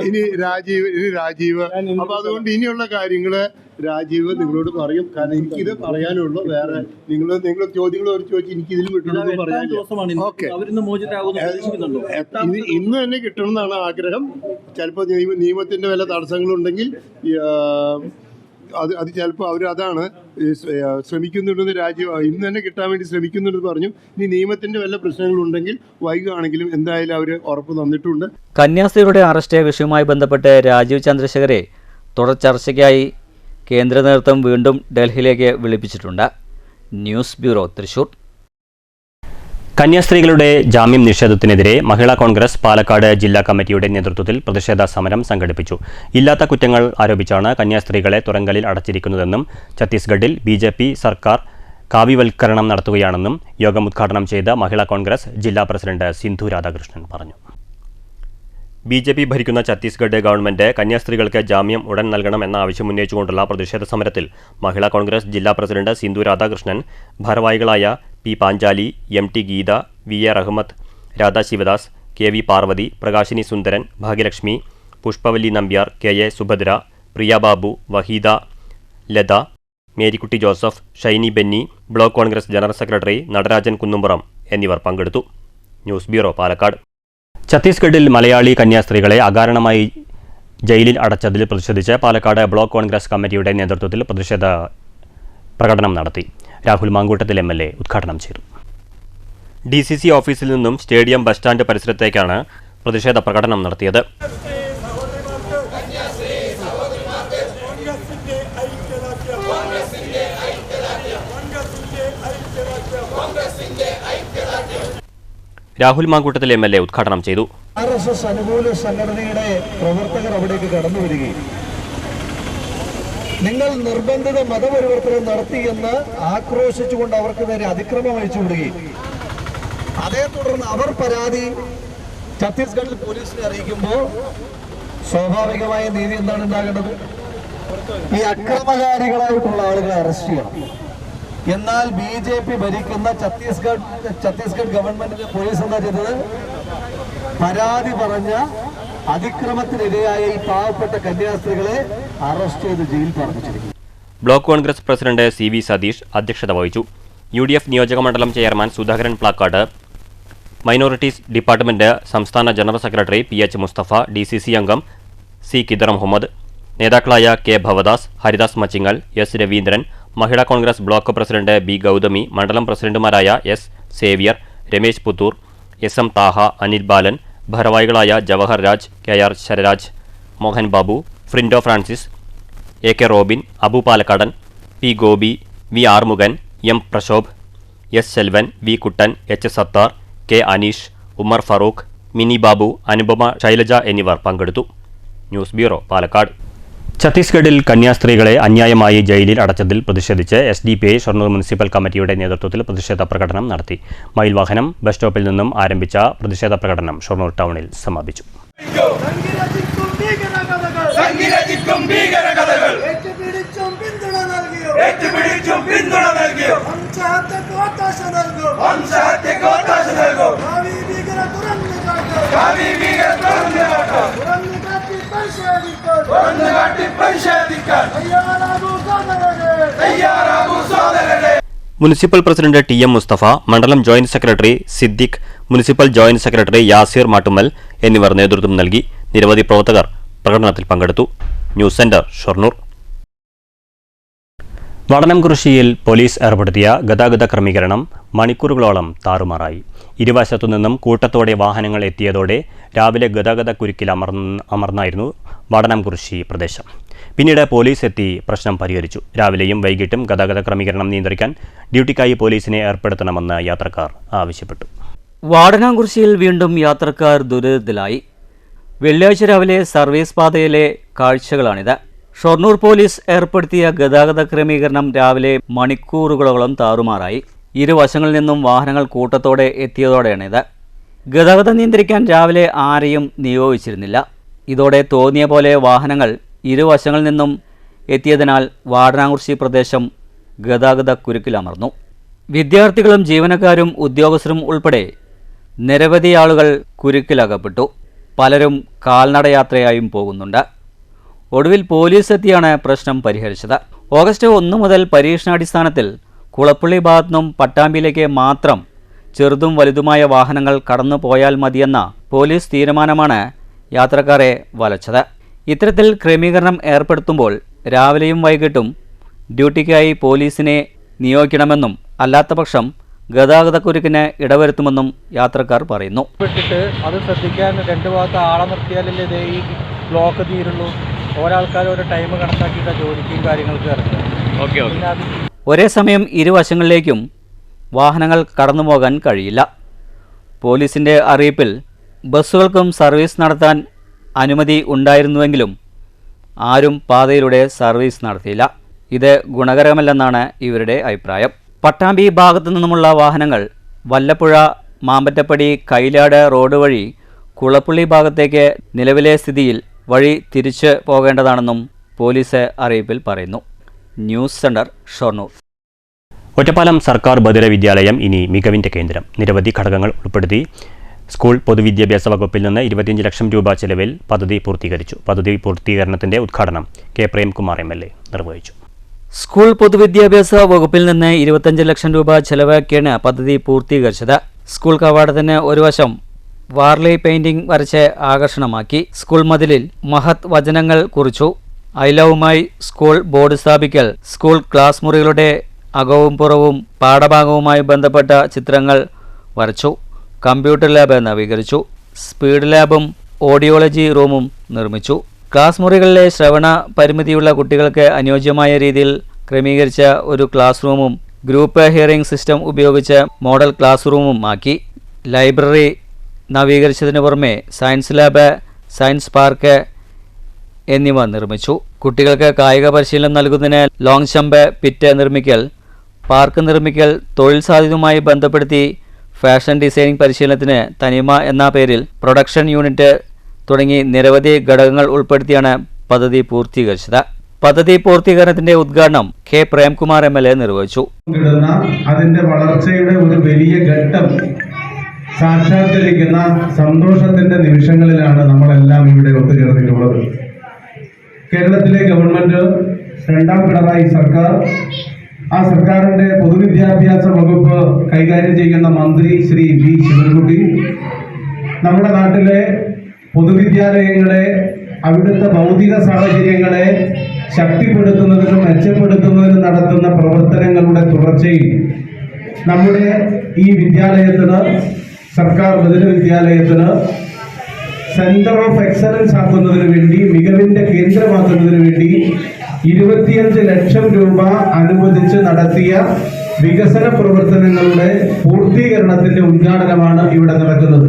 I: ഇനി രാജീവ് അപ്പൊ അതുകൊണ്ട് ഇനിയുള്ള കാര്യങ്ങള് രാജീവ് നിങ്ങളോട് പറയും. കാരണം എനിക്കിത് പറയാനുള്ളൂ. വേറെ നിങ്ങൾ ചോദ്യങ്ങൾ ചോദിച്ച് എനിക്ക് ഇതിൽ കിട്ടണമെന്ന് പറയാനില്ല. ഓക്കെ, ഇന്ന് തന്നെ കിട്ടണമെന്നാണ് ആഗ്രഹം. ചിലപ്പോൾ നിയമത്തിന്റെ വല്ല തടസ്സങ്ങളുണ്ടെങ്കിൽ അത് ചിലപ്പോൾ അതാണ് ശ്രമിക്കുന്നുണ്ടെന്ന് രാജീവ് ഇന്ന് തന്നെ കിട്ടാൻ വേണ്ടി ശ്രമിക്കുന്നുണ്ടെന്ന് പറഞ്ഞു. ഇനി നിയമത്തിന്റെ വല്ല പ്രശ്നങ്ങളുണ്ടെങ്കിൽ വൈകുകയാണെങ്കിലും എന്തായാലും അവർ ഉറപ്പ് തന്നിട്ടുണ്ട്.
B: കന്യാസ്ത്രീകളുടെ അറസ്റ്റ് വിഷയവുമായി ബന്ധപ്പെട്ട് രാജീവ് ചന്ദ്രശേഖരെ തുടർ ചർച്ചയ്ക്കായി കേന്ദ്ര നേതൃത്വം വീണ്ടും ഡൽഹിയിലേക്ക് വിളിപ്പിച്ചിട്ടുണ്ട്. News bureau, Thrissur.
A: കന്യാസ്ത്രീകളുടെ ജാമ്യം നിഷേധത്തിനെതിരെ മഹിളാ കോൺഗ്രസ് പാലക്കാട് ജില്ലാ കമ്മിറ്റിയുടെ നേതൃത്വത്തിൽ പ്രതിഷേധ സമരം സംഘടിപ്പിച്ചു. ഇല്ലാത്ത കുറ്റങ്ങൾ ആരോപിച്ചാണ് കന്യാസ്ത്രീകളെ തുറങ്കലിൽ അടച്ചിരിക്കുന്നതെന്നും ഛത്തീസ്ഗഡിൽ BJP സർക്കാർ കാവ്യവൽക്കരണം നടത്തുകയാണെന്നും യോഗം ഉദ്ഘാടനം ചെയ്ത മഹിളാ കോൺഗ്രസ് ജില്ലാ പ്രസിഡന്റ് സിന്ധു രാധാകൃഷ്ണൻ പറഞ്ഞു. BJP ഭരിക്കുന്ന ഛത്തീസ്ഗഡ് ഗവൺമെന്റ് കന്യാസ്ത്രീകൾക്ക് ജാമ്യം ഉടൻ നൽകണമെന്ന ആവശ്യം ഉന്നയിച്ചുകൊണ്ടുള്ള പ്രതിഷേധ സമരത്തിൽ മഹിളാ കോൺഗ്രസ് ജില്ലാ പ്രസിഡന്റ് സിന്ധു രാധാകൃഷ്ണൻ, ഭാരവാഹികളായ P. Panchali, MT Geetha, VA Rahmath, Radha Sivadas, KV Parvathi, Prakashini Sundaran, Bhagyalakshmi, Pushpavalli Nambiar, KA Subhadra, Priya Babu, Waheeda, Latha, Marykutty Joseph, Shiny Benny, block Congress general secretary Natarajan Kunnumpuram എന്നിവർ പങ്കെടുത്തു. News bureau, Palakkad. ഛത്തീസ്ഗഡിൽ മലയാളി കന്യാസ്ത്രീകളെ അകാരണമായി ജയിലിൽ അടച്ചതിൽ പ്രതിഷേധിച്ച് പാലക്കാട് ബ്ലോക്ക് കോൺഗ്രസ് കമ്മിറ്റിയുടെ നേതൃത്വത്തിൽ പ്രതിഷേധ പ്രകടനം നടത്തി. രാഹുൽ മാങ്കൂട്ടത്തിൽ MLA ഉദ്ഘാടനം ചെയ്തു. DCC ഓഫീസിൽ നിന്നും സ്റ്റേഡിയം ബസ് സ്റ്റാൻഡ് പരിസരത്തേക്കാണ് പ്രതിഷേധ പ്രകടനം നടത്തിയത്. രാഹുൽ മാങ്കൂട്ടത്തിൽ MLA ഉദ്ഘാടനം ചെയ്തു.
J: RSS അനുകൂല സംഘടനയുടെ പ്രവർത്തകർ അവിടേക്ക് കടന്നു വരികയും നിങ്ങൾ നിർബന്ധിത മതപരിവർത്തനം നടത്തിയെന്ന് ആക്രോശിച്ചുകൊണ്ട് അവർക്ക് നേരെ അതിക്രമം അഴിച്ചുവിടുകയും അതേ തുടർന്ന് അവർ പരാതി ഛത്തീസ്ഗഡിൽ പോലീസിനെ അറിയിക്കുമ്പോൾ സ്വാഭാവികമായ നീതി എന്താണ് ഉണ്ടാകേണ്ടത്? ഈ അക്രമകാരികളായിട്ടുള്ള ആളുകളെ അറസ്റ്റ് ചെയ്യണം. എന്നാൽ BJP ഭരിക്കുന്ന ഛത്തീസ്ഗഡ് ഗവൺമെന്റിന്റെ പോലീസ് എന്താ ചെയ്തത്? പരാതി പറഞ്ഞ അതിക്രമത്തിനിരയായ ഈ പാവപ്പെട്ട കന്യാസ്ത്രീകളെ അറസ്റ്റ് ചെയ്ത് ജയിലിൽ പാർപ്പിച്ചിരിക്കുന്നു.
A: Block Congress president CV Satheesh അധ്യക്ഷത വഹിച്ചു. UDF നിയോജകമണ്ഡലം chairman Sudhakaran Plakkad, minorities department സംസ്ഥാന general secretary PH Musthafa, DCC അംഗം C കിദർ മുഹമ്മദ്, നേതാക്കളായ K Bhavadas, Haridas Machingal, S Raveendran, Mahila Congress block president B Gauthami, മണ്ഡലം പ്രസിഡന്റുമാരായ S സേവ്യർ, രമേശ് പുത്തൂർ, SM താഹ, അനിൽ ബാലൻ, ഭാരവാഹികളായ Jawahar Raj, KR Shararaj, Mohan Babu, Frindo Francis, AK Robin, Abu Palakkadan, P Gopi, V Arumukhan, M Prashobh, S Selvan, V Kuttan, H Sathar, K Aneesh, Umar Farooq, Mini Babu, Anupama, Shailaja എന്നിവർ പങ്കെടുത്തു. News bureau, Palakkad. ഛത്തീസ്ഗഡിൽ കന്യാസ്ത്രീകളെ അന്യായമായി ജയിലിൽ അടച്ചതിൽ പ്രതിഷേധിച്ച് SDPI ഷൊർണൂർ മുനിസിപ്പൽ കമ്മിറ്റിയുടെ നേതൃത്വത്തിൽ പ്രതിഷേധ പ്രകടനം നടത്തി. മയിൽ വാഹനം ബസ് സ്റ്റോപ്പിൽ നിന്നും ആരംഭിച്ച പ്രതിഷേധ പ്രകടനം ഷൊർണൂർ ടൗണിൽ സമാപിച്ചു. മുനിസിപ്പൽ പ്രസിഡന്റ് TM മുസ്തഫ, മണ്ഡലം joint secretary Siddique, municipal joint secretary Yasir Mattummal എന്നിവർ നേതൃത്വം നൽകി. നിരവധി പ്രവർത്തകർ പ്രകടനത്തിൽ പങ്കെടുത്തു. News centre, Shoranur. വടനംകുറിശ്ശിയിൽ പോലീസ് ഏർപ്പെടുത്തിയ ഗതാഗത ക്രമീകരണം മണിക്കൂറുകളോളം താറുമാറായി. ഇരുവശത്തുനിന്നും കൂട്ടത്തോടെ വാഹനങ്ങൾ എത്തിയതോടെ രാവിലെ ഗതാഗത കുരുക്കിൽ അമർന്നായിരുന്നു വടനംകുറിശ്ശി പ്രദേശം. പിന്നീട് പോലീസ് എത്തി പ്രശ്നം പരിഹരിച്ചു. രാവിലെയും വൈകിട്ടും ഗതാഗത ക്രമീകരണം നിയന്ത്രിക്കാൻ ഡ്യൂട്ടിക്കായി പോലീസിനെ ഏർപ്പെടുത്തണമെന്ന് യാത്രക്കാർ ആവശ്യപ്പെട്ടു.
B: വടനംകുറിശ്ശിയിൽ വീണ്ടും യാത്രക്കാർ ദുരിതത്തിലായി. വെള്ളിയാഴ്ച രാവിലെ സർവീസ് പാതയിലെ കാഴ്ചകളാണിത്. ഷൊർണൂർ പോലീസ് ഏർപ്പെടുത്തിയ ഗതാഗത ക്രമീകരണം രാവിലെ മണിക്കൂറുകളോളം താറുമാറായി. ഇരുവശങ്ങളിൽ നിന്നും വാഹനങ്ങൾ കൂട്ടത്തോടെ എത്തിയതോടെയാണിത്. ഗതാഗതം നിയന്ത്രിക്കാൻ രാവിലെ ആരെയും നിയോഗിച്ചിരുന്നില്ല. ഇതോടെ തോന്നിയ പോലെ വാഹനങ്ങൾ ഇരുവശങ്ങളിൽ നിന്നും എത്തിയതിനാൽ വടനംകുറിശ്ശി പ്രദേശം ഗതാഗത കുരുക്കിലമർന്നു. വിദ്യാർത്ഥികളും ജീവനക്കാരും ഉദ്യോഗസ്ഥരും ഉൾപ്പെടെ നിരവധി ആളുകൾ കുരുക്കിലകപ്പെട്ടു. പലരും കാൽനടയാത്രയായും പോകുന്നുണ്ട്. ഒടുവിൽ പോലീസ് എത്തിയാണ് പ്രശ്നം പരിഹരിച്ചത്. ഓഗസ്റ്റ് 1 മുതൽ പരീക്ഷണാടിസ്ഥാനത്തിൽ കുളപ്പള്ളി ഭാഗത്തുനിന്നും പട്ടാമ്പിയിലേക്ക് മാത്രം ചെറുതും വലുതുമായ വാഹനങ്ങൾ കടന്നു പോയാൽ മതിയെന്ന പോലീസ് തീരുമാനമാണ് യാത്രക്കാരെ വലച്ചത്. ഇത്തരത്തിൽ ക്രമീകരണം ഏർപ്പെടുത്തുമ്പോൾ രാവിലെയും വൈകിട്ടും ഡ്യൂട്ടിക്കായി പോലീസിനെ നിയോഗിക്കണമെന്നും അല്ലാത്തപക്ഷം ഗതാഗതക്കുരുക്കിന് ഇടവരുത്തുമെന്നും യാത്രക്കാർ പറയുന്നു.
K: അത് ശ്രദ്ധിക്കാൻ രണ്ട് ഭാഗത്ത് ആളെ നിർത്തിയാലല്ലേ ഈ ബ്ലോക്ക് തീരുള്ളൂ. ഓരോൾക്കാർ ഓരോ ടൈം കണക്കാക്കിയിട്ട് ജോലിക്കും കാര്യങ്ങൾക്ക് ഇറങ്ങുക.
B: ഒരേ സമയം ഇരുവശങ്ങളിലേക്കും വാഹനങ്ങൾ കടന്നുപോകാൻ കഴിയില്ല. പോലീസിൻ്റെ അറിയിപ്പിൽ ബസ്സുകൾക്കും സർവീസ് നടത്താൻ അനുമതി ഉണ്ടായിരുന്നുവെങ്കിലും ആരും പാതയിലൂടെ സർവീസ് നടത്തിയില്ല. ഇത് ഗുണകരമല്ലെന്നാണ് ഇവരുടെ അഭിപ്രായം. പട്ടാമ്പി ഭാഗത്തു നിന്നുമുള്ള വാഹനങ്ങൾ വല്ലപ്പുഴ, മാമ്പറ്റപ്പടി, കൈലാട് റോഡ് വഴി കുളപ്പുള്ളി ഭാഗത്തേക്ക് നിലവിലെ സ്ഥിതിയിൽ വഴി തിരിച്ചു പോകേണ്ടതാണെന്നും പോലീസ് അറിയിപ്പിൽ പറയുന്നു. News centre, Shoranur.
A: ഒറ്റപ്പാലം സർക്കാർ ബദിര വിദ്യാലയം ഇനി മികവിൻ്റെ കേന്ദ്രം. നിരവധി ഘടകങ്ങൾ ഉൾപ്പെടുത്തി സ്കൂൾ പൊതുവിദ്യാഭ്യാസ വകുപ്പിൽ നിന്ന് 25 ലക്ഷം രൂപ ചെലവിൽ പദ്ധതി പൂർത്തീകരിച്ചു. പദ്ധതി പൂർത്തീകരണത്തിന്റെ ഉദ്ഘാടനം കെ പ്രേംകുമാർ MLA നിർവഹിച്ചു.
B: സ്കൂൾ പൊതുവിദ്യാഭ്യാസ വകുപ്പിൽ നിന്ന് 25 ലക്ഷം രൂപ ചെലവാക്കിയാണ് പദ്ധതി പൂർത്തീകരിച്ചത്. സ്കൂൾ കവാടത്തിന് ഒരു വശം വാർലി പെയിന്റിംഗ് വരച്ച് ആകർഷണമാക്കി. സ്കൂൾ മതിലിൽ മഹത് വചനങ്ങൾ കുറിച്ചു. ഐ ലവുമായി സ്കൂൾ ബോർഡ് സ്ഥാപിക്കൽ, സ്കൂൾ ക്ലാസ് മുറികളുടെ അകവും പുറവും പാഠഭാഗവുമായി ബന്ധപ്പെട്ട ചിത്രങ്ങൾ വരച്ചു. കമ്പ്യൂട്ടർ ലാബ് നവീകരിച്ചു. സ്പീഡ് ലാബും ഓഡിയോളജി റൂമും നിർമ്മിച്ചു. ക്ലാസ് മുറികളിലെ ശ്രവണ പരിമിതിയുള്ള കുട്ടികൾക്ക് അനുയോജ്യമായ രീതിയിൽ ക്രമീകരിച്ച ഒരു ക്ലാസ് റൂമും ഗ്രൂപ്പ് ഹിയറിംഗ് സിസ്റ്റം ഉപയോഗിച്ച് മോഡൽ ക്ലാസ് റൂമും ആക്കി. ലൈബ്രറി നവീകരിച്ചതിനു പുറമെ സയൻസ് ലാബ്, സയൻസ് പാർക്ക് എന്നിവ നിർമ്മിച്ചു. കുട്ടികൾക്ക് കായിക പരിശീലനം നൽകുന്നതിന് ലോങ് ജമ്പ് പിറ്റ് നിർമ്മിക്കൽ, പാർക്ക് നിർമ്മിക്കൽ, തൊഴിൽ സാധ്യതയുമായി ബന്ധപ്പെടുത്തി ഫാഷൻ ഡിസൈനിങ് പരിശീലനത്തിന് തനിമ എന്ന പേരിൽ പ്രൊഡക്ഷൻ യൂണിറ്റ് തുടങ്ങി നിരവധി ഘടകങ്ങൾ ഉൾപ്പെടുത്തിയാണ് പദ്ധതി പൂർത്തീകരിച്ചത്. പദ്ധതി പൂർത്തീകരണത്തിന്റെ ഉദ്ഘാടനം കെ പ്രേംകുമാർ MLA നിർവഹിച്ചു.
J: അതിന്റെ വളർച്ചയുടെ ഒരു വലിയ ഘട്ടം സാക്ഷാത്കരിക്കുന്ന സന്തോഷത്തിന്റെ നിമിഷങ്ങളിലാണ് നമ്മളെല്ലാം ഇവിടെ ഒത്തുചേർന്നിട്ടുള്ളത്. കേരളത്തിലെ ഗവൺമെന്റ്, രണ്ടാം പിണറായി സർക്കാർ, ആ സർക്കാരിന്റെ പൊതുവിദ്യാഭ്യാസ വകുപ്പ് കൈകാര്യം ചെയ്യുന്ന മന്ത്രി ശ്രീ വി ശിവൻകുട്ടി നമ്മുടെ നാട്ടിലെ പൊതുവിദ്യാലയങ്ങളെ, അവിടുത്തെ ഭൗതിക സാഹചര്യങ്ങളെ ശക്തിപ്പെടുത്തുന്നതിനും മെച്ചപ്പെടുത്തുന്നതിനും നടത്തുന്ന പ്രവർത്തനങ്ങളുടെ തുടർച്ചയിൽ നമ്മുടെ ഈ വിദ്യാലയത്തിന്, സർക്കാർ ബദിര വിദ്യാലയത്തിന് സെന്റർ ഓഫ് എക്സലൻസ് ആക്കുന്നതിന് വേണ്ടി, മികവിന്റെ കേന്ദ്രമാക്കുന്നതിന് വേണ്ടി 25 ലക്ഷം രൂപ അനുവദിച്ച് നടത്തിയ വികസന പ്രവർത്തനങ്ങളുടെ പൂർത്തീകരണത്തിന്റെ ഉദ്ഘാടനമാണ് ഇവിടെ നടക്കുന്നത്.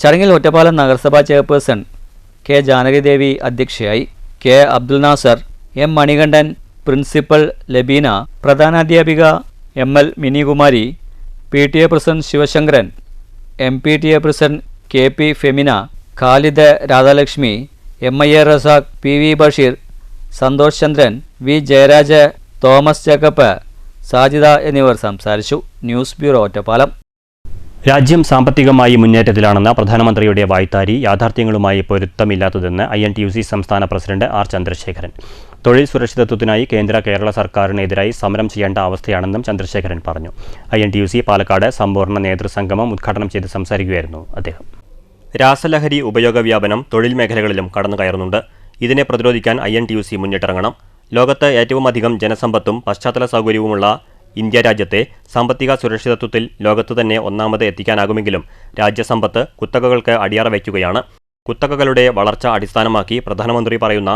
B: ചടങ്ങിൽ ഒറ്റപ്പാലം നഗരസഭാ ചെയർപേഴ്സൺ കെ ജാനകിദേവി അധ്യക്ഷയായി. K Abdul Nasar, M Manikandan, principal Labeena, പ്രധാനാധ്യാപിക ML Minikumari, PTA president Sivasankaran, MPTA president KP Femina, Khalid Radhalakshmi, MIA Razak, PV Basheer, Santhosh Chandran, V Jayaraj, Thomas Jacob, Sajida എന്നിവർ സംസാരിച്ചു. News bureau, Ottapalam.
A: രാജ്യം സാമ്പത്തികമായി മുന്നേറ്റത്തിലാണെന്ന പ്രധാനമന്ത്രിയുടെ വായ്ത്താരി യാഥാർത്ഥ്യങ്ങളുമായി പൊരുത്തമില്ലാത്തതെന്ന് INTUC സംസ്ഥാന പ്രസിഡന്റ് R ചന്ദ്രശേഖരൻ. തൊഴിൽ സുരക്ഷിതത്വത്തിനായി കേരള സർക്കാരിനെതിരായി സമരം ചെയ്യേണ്ട അവസ്ഥയാണെന്നും ചന്ദ്രശേഖരൻ പറഞ്ഞു. INTUC പാലക്കാട് സമ്പൂർണ്ണ നേതൃസംഗമം ഉദ്ഘാടനം ചെയ്ത് സംസാരിക്കുകയായിരുന്നു അദ്ദേഹം. രാസലഹരി ഉപയോഗ വ്യാപനം തൊഴിൽ മേഖലകളിലും കടന്നുകയറുന്നുണ്ട്. ഇതിനെ പ്രതിരോധിക്കാൻ INTUC മുന്നിട്ടിറങ്ങണം. ലോകത്ത് ഏറ്റവും അധികം ജനസമ്പത്തും പശ്ചാത്തല സൗകര്യവുമുള്ള ഇന്ത്യ രാജ്യത്തെ സാമ്പത്തിക സുരക്ഷിതത്വത്തിൽ ലോകത്ത് തന്നെ ഒന്നാമത് എത്തിക്കാനാകുമെങ്കിലും രാജ്യസമ്പത്ത് കുത്തകകൾക്ക് അടിയറ വയ്ക്കുകയാണ്. കുത്തകകളുടെ വളർച്ച അടിസ്ഥാനമാക്കി പ്രധാനമന്ത്രി പറയുന്ന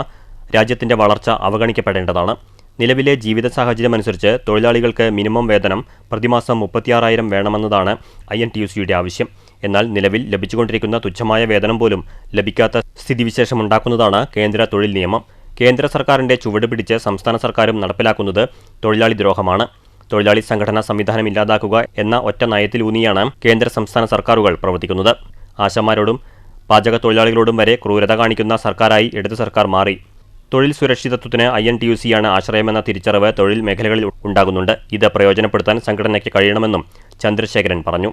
A: രാജ്യത്തിൻ്റെ വളർച്ച അവഗണിക്കപ്പെടേണ്ടതാണ്. നിലവിലെ ജീവിത സാഹചര്യമനുസരിച്ച് തൊഴിലാളികൾക്ക് മിനിമം വേതനം പ്രതിമാസം 36,000 വേണമെന്നതാണ് INTUCയുടെ ആവശ്യം. എന്നാൽ നിലവിൽ ലഭിച്ചുകൊണ്ടിരിക്കുന്ന തുച്ഛമായ വേതനം പോലും ലഭിക്കാത്ത സ്ഥിതിവിശേഷമുണ്ടാക്കുന്നതാണ് കേന്ദ്ര തൊഴിൽ നിയമം. കേന്ദ്ര സർക്കാരിൻ്റെ ചുവട് പിടിച്ച് സംസ്ഥാന സർക്കാരും നടപ്പിലാക്കുന്നത് തൊഴിലാളി ദ്രോഹമാണ്. തൊഴിലാളി സംഘടനാ സംവിധാനം ഇല്ലാതാക്കുക എന്ന ഒറ്റ നയത്തിലൂന്നിയാണ് കേന്ദ്ര സംസ്ഥാന സർക്കാരുകൾ പ്രവർത്തിക്കുന്നത്. ആശമാരോടും പാചക തൊഴിലാളികളോടും വരെ ക്രൂരത കാണിക്കുന്ന സർക്കാരായി ഇടത് സർക്കാർ മാറി. തൊഴിൽ സുരക്ഷിതത്വത്തിന് INTUCയാണ് ആശ്രയമെന്ന തിരിച്ചറിവ് തൊഴിൽ മേഖലകളിൽ ഉണ്ടാകുന്നുണ്ട്. ഇത് പ്രയോജനപ്പെടുത്താൻ സംഘടനയ്ക്ക് കഴിയണമെന്നും ചന്ദ്രശേഖരൻ പറഞ്ഞു.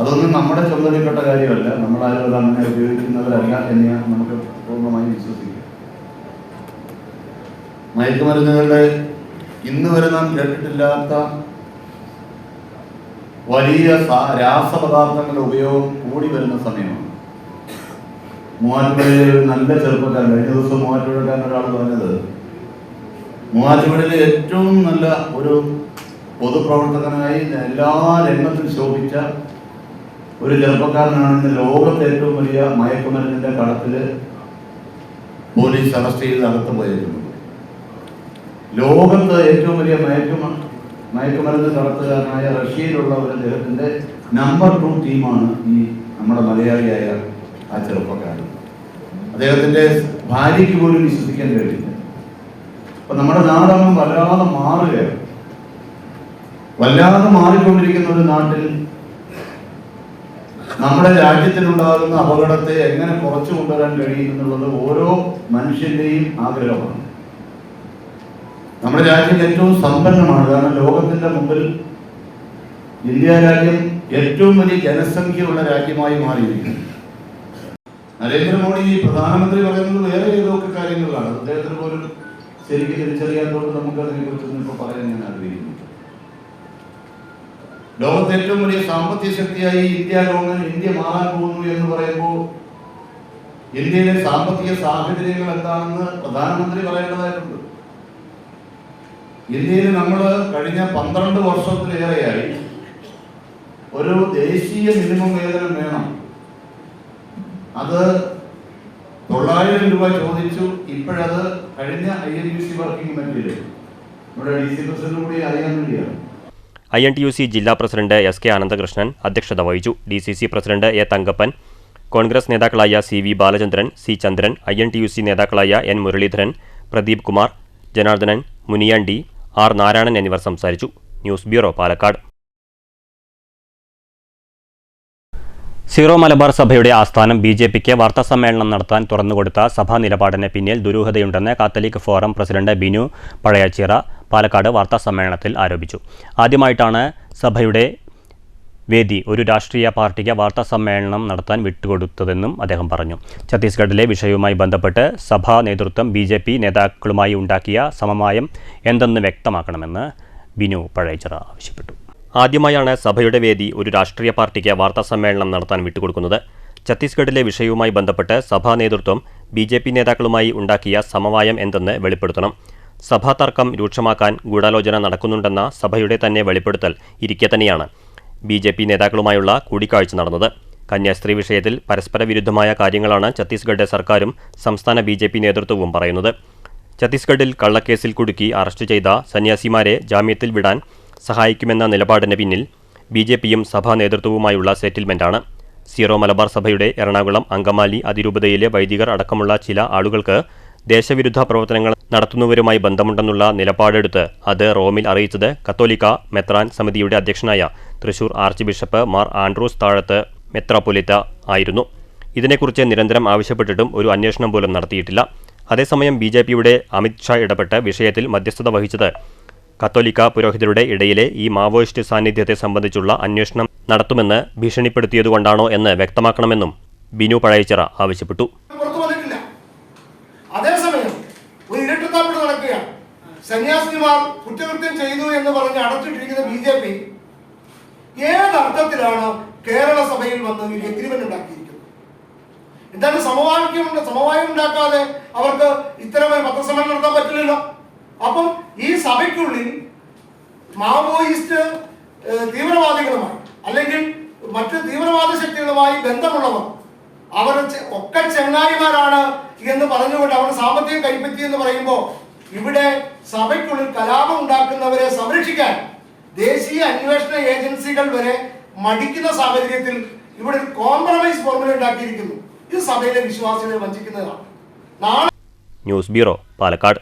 L: അതൊന്നും നമ്മുടെ ചുമതലപ്പെട്ട കാര്യമല്ല, നമ്മളാരും അത് അങ്ങനെ ഉപയോഗിക്കുന്നവരല്ല എന്ന് നമുക്ക് പൂർണ്ണമായും വിശ്വസിക്കാം. മയക്കുമരുന്നുകളുടെ ഇന്ന് വരെ നാം കേട്ടിട്ടില്ലാത്ത വലിയ രാസപദാർത്ഥങ്ങളുടെ ഉപയോഗം കൂടി വരുന്ന സമയമാണ്. മൂവാറ്റുപുഴയിലെ ഒരു നല്ല ചെറുപ്പക്കാരൻ, കഴിഞ്ഞ ദിവസം മൂവാറ്റുപുഴക്കാരൻ ഒരാൾ പറഞ്ഞത്, മൂവാറ്റുപുഴയിലെ ഏറ്റവും നല്ല ഒരു പൊതുപ്രവർത്തകനായി എല്ലാ രംഗത്തും ശോഭിച്ച ഒരു ചെറുപ്പക്കാരനാണ് ലോകത്തെ ഏറ്റവും വലിയ മയക്കുമരുന്നിന്റെ കടത്തില് പോലീസ് അറസ്റ്റ് ചെയ്ത് അകത്ത് പോയിരിക്കുന്നത്. ലോകത്ത് ഏറ്റവും വലിയ മയക്കുമരുന്ന് കടത്തുകാരനായ റഷ്യയിലുള്ള ഒരു അദ്ദേഹത്തിന്റെ നമ്പർ 2 ടീമാണ് ഈ നമ്മുടെ മലയാളിയായ ആ ചെറുപ്പക്കാരൻ. അദ്ദേഹത്തിൻ്റെ ഭാര്യയ്ക്ക് പോലും വിശ്വസിക്കാൻ കഴിയില്ല. അപ്പം നമ്മുടെ നാടകം വല്ലാതെ മാറുകയാണ്. വല്ലാതെ മാറിക്കൊണ്ടിരിക്കുന്ന ഒരു നാട്ടിൽ നമ്മുടെ രാജ്യത്തിനുണ്ടാകുന്ന അപകടത്തെ എങ്ങനെ കുറച്ചു കൊണ്ടുവരാൻ കഴിയും എന്നുള്ളത് ഓരോ മനുഷ്യന്റെയും ആഗ്രഹമാണ്. നമ്മുടെ രാജ്യം ഏറ്റവും സമ്പന്നമാണ്. കാരണം ലോകത്തിന്റെ മുമ്പിൽ ഇന്ത്യ രാജ്യം ഏറ്റവും വലിയ ജനസംഖ്യയുള്ള രാജ്യമായി മാറിയിരിക്കുന്നു. നരേന്ദ്രമോദി പ്രധാനമന്ത്രി പറയുന്നത് വേറെ ഏതൊക്കെ കാര്യങ്ങളിലാണ്. അദ്ദേഹത്തിന് പോലും ശരിക്കും തിരിച്ചറിയാത്തതുകൊണ്ട് നമുക്ക് അതിനെക്കുറിച്ചൊന്നും ഇപ്പോൾ പറയാൻ ഞാൻ ആഗ്രഹിക്കുന്നു. ലോകത്തെ ഏറ്റവും വലിയ സാമ്പത്തിക ശക്തിയായി ഇന്ത്യ മാറാൻ പോകുന്നു എന്ന് പറയുമ്പോൾ ഇന്ത്യയിലെ സാമ്പത്തിക സാഹചര്യങ്ങൾ എന്താണെന്ന് പ്രധാനമന്ത്രി പറയേണ്ടതായിട്ടുണ്ട്. ഇന്ത്യയിൽ നമ്മൾ കഴിഞ്ഞ 12 വർഷത്തിലേറെയായി ഒരു ദേശീയ മിനിമം വേതനം വേണം. അത് 900 രൂപ ചോദിച്ചു. ഇപ്പോഴത് കഴിഞ്ഞ INTUC വർക്കിംഗ് കമ്മിറ്റിയിൽ നമ്മുടെ DC പ്രസിഡന്റ് കൂടി അറിയാൻ വേണ്ടിയാണ്.
A: INTUC ജില്ലാ പ്രസിഡന്റ് SK അനന്തകൃഷ്ണൻ അധ്യക്ഷത വഹിച്ചു. DCC president A Thankappan, Congress നേതാക്കളായ CV ബാലചന്ദ്രൻ, C ചന്ദ്രൻ, INTUC നേതാക്കളായ N Muraleedharan, Pradeep Kumar, Janardhanan, മുനിയാൻ D, R Narayanan എന്നിവർ സംസാരിച്ചു. News bureau, Palakkad. Zero Malabar സഭയുടെ ആസ്ഥാനം BJPക്ക് വാർത്താസമ്മേളനം നടത്താൻ തുറന്നുകൊടുത്ത സഭാ നിലപാടിന് പിന്നിൽ ദുരൂഹതയുണ്ടെന്ന് Catholic forum president Binu Pazhayachira Palakkad വാർത്താസമ്മേളനത്തിൽ ആരോപിച്ചു. ആദ്യമായിട്ടാണ് സഭയുടെ വേദി ഒരു രാഷ്ട്രീയ പാർട്ടിക്ക് വാർത്താസമ്മേളനം നടത്താൻ വിട്ടുകൊടുത്തതെന്നും അദ്ദേഹം പറഞ്ഞു. ഛത്തീസ്ഗഡിലെ വിഷയവുമായി ബന്ധപ്പെട്ട് സഭാ നേതൃത്വം BJP നേതാക്കളുമായി ഉണ്ടാക്കിയ സമവായം എന്തെന്ന് വ്യക്തമാക്കണമെന്ന് ബിനു പഴയച്ചിറ ആവശ്യപ്പെട്ടു. ആദ്യമായാണ് സഭയുടെ വേദി ഒരു രാഷ്ട്രീയ പാർട്ടിക്ക് വാർത്താസമ്മേളനം നടത്താൻ വിട്ടുകൊടുക്കുന്നത്. ഛത്തീസ്ഗഡിലെ വിഷയവുമായി ബന്ധപ്പെട്ട് സഭാ നേതൃത്വം BJP നേതാക്കളുമായി ഉണ്ടാക്കിയ സമവായം എന്തെന്ന് വെളിപ്പെടുത്തണം. സഭാ തർക്കം രൂക്ഷമാക്കാൻ ഗൂഢാലോചന നടക്കുന്നുണ്ടെന്ന സഭയുടെ തന്നെ വെളിപ്പെടുത്തൽ ഇരിക്കെ തന്നെയാണ് BJP നേതാക്കളുമായുള്ള കൂടിക്കാഴ്ച നടന്നത്. കന്യാസ്ത്രീ വിഷയത്തിൽ പരസ്പര വിരുദ്ധമായ കാര്യങ്ങളാണ് ഛത്തീസ്ഗഡ് സർക്കാരും സംസ്ഥാന BJP നേതൃത്വവും പറയുന്നത്. ഛത്തീസ്ഗഡിൽ കള്ളക്കേസിൽ കുടുക്കി അറസ്റ്റ് ചെയ്ത സന്യാസിമാരെ ജാമ്യത്തിൽ വിടാൻ സഹായിക്കുമെന്ന നിലപാടിന് പിന്നിൽ BJPയും സഭാ നേതൃത്വവുമായുള്ള സെറ്റിൽമെന്റാണ്. സീറോ മലബാർ സഭയുടെ എറണാകുളം, അങ്കമാലി അതിരൂപതയിലെ വൈദികർ അടക്കമുള്ള ചില ആളുകൾക്ക് ദേശവിരുദ്ധ പ്രവർത്തനങ്ങൾ നടത്തുന്നവരുമായി ബന്ധമുണ്ടെന്നുള്ള നിലപാടെടുത്ത് അത് റോമിൽ അറിയിച്ചത് കത്തോലിക്ക മെത്രാൻ സമിതിയുടെ അധ്യക്ഷനായ Thrissur archbishop Mar Andrews Thazhath മെത്രാപ്പൊലീത്ത ആയിരുന്നു. ഇതിനെക്കുറിച്ച് നിരന്തരം ആവശ്യപ്പെട്ടിട്ടും ഒരു അന്വേഷണം പോലും നടത്തിയിട്ടില്ല. അതേസമയം BJPയുടെ അമിത് ഷാ ഇടപെട്ട് വിഷയത്തിൽ മധ്യസ്ഥത വഹിച്ചത് കത്തോലിക്ക പുരോഹിതരുടെ ഇടയിലെ ഈ മാവോയിസ്റ്റ് സാന്നിധ്യത്തെ സംബന്ധിച്ചുള്ള അന്വേഷണം നടത്തുമെന്ന് ഭീഷണിപ്പെടുത്തിയതുകൊണ്ടാണോ എന്ന് വ്യക്തമാക്കണമെന്നും ബിനു പഴയച്ചിറ ആവശ്യപ്പെട്ടു.
J: അതേസമയം ഒരു ഇരട്ടത്താപ്പിട്ട് നടക്കുകയാണ്. സന്യാസിമാർ കുറ്റകൃത്യം ചെയ്തു എന്ന് പറഞ്ഞ് അടച്ചിട്ടിരിക്കുന്ന BJP ഏതർത്ഥത്തിലാണ് കേരള സഭയിൽ വന്ന് ഒരു എഗ്രിമെന്റ് ഉണ്ടാക്കിയിരിക്കുന്നത്? എന്താണ് സമവായം ഉണ്ടാക്കാതെ അവർക്ക് ഇത്തരം പത്രസമ്മേളനം നടത്താൻ പറ്റില്ലല്ലോ. അപ്പം ഈ സഭയ്ക്കുള്ളിൽ മാവോയിസ്റ്റ് തീവ്രവാദികളുമായി അല്ലെങ്കിൽ മറ്റ് തീവ്രവാദ ശക്തികളുമായി ബന്ധമുള്ളവർ അവർ ഒക്കെ ചെങ്ങായിമാരാണ് എന്ന് പറഞ്ഞുകൊണ്ട് അവർ സാമ്പത്തികം കൈപ്പറ്റി എന്ന് പറയുമ്പോൾ ഇവിടെ സഭയ്ക്കുള്ളിൽ കലാപം ഉണ്ടാക്കുന്നവരെ സംരക്ഷിക്കാൻ ദേശീയ അന്വേഷണ ഏജൻസികൾ വരെ മടിക്കുന്ന സാഹചര്യത്തിൽ ഇവിടെ ഒരു കോംപ്രമൈസ് ഫോർമുല ഉണ്ടാക്കിയിരിക്കുന്നു. ഇത് സഭയിലെ വിശ്വാസികളെ വഞ്ചിക്കുന്നതാണ്.
A: News bureau, Palakkad.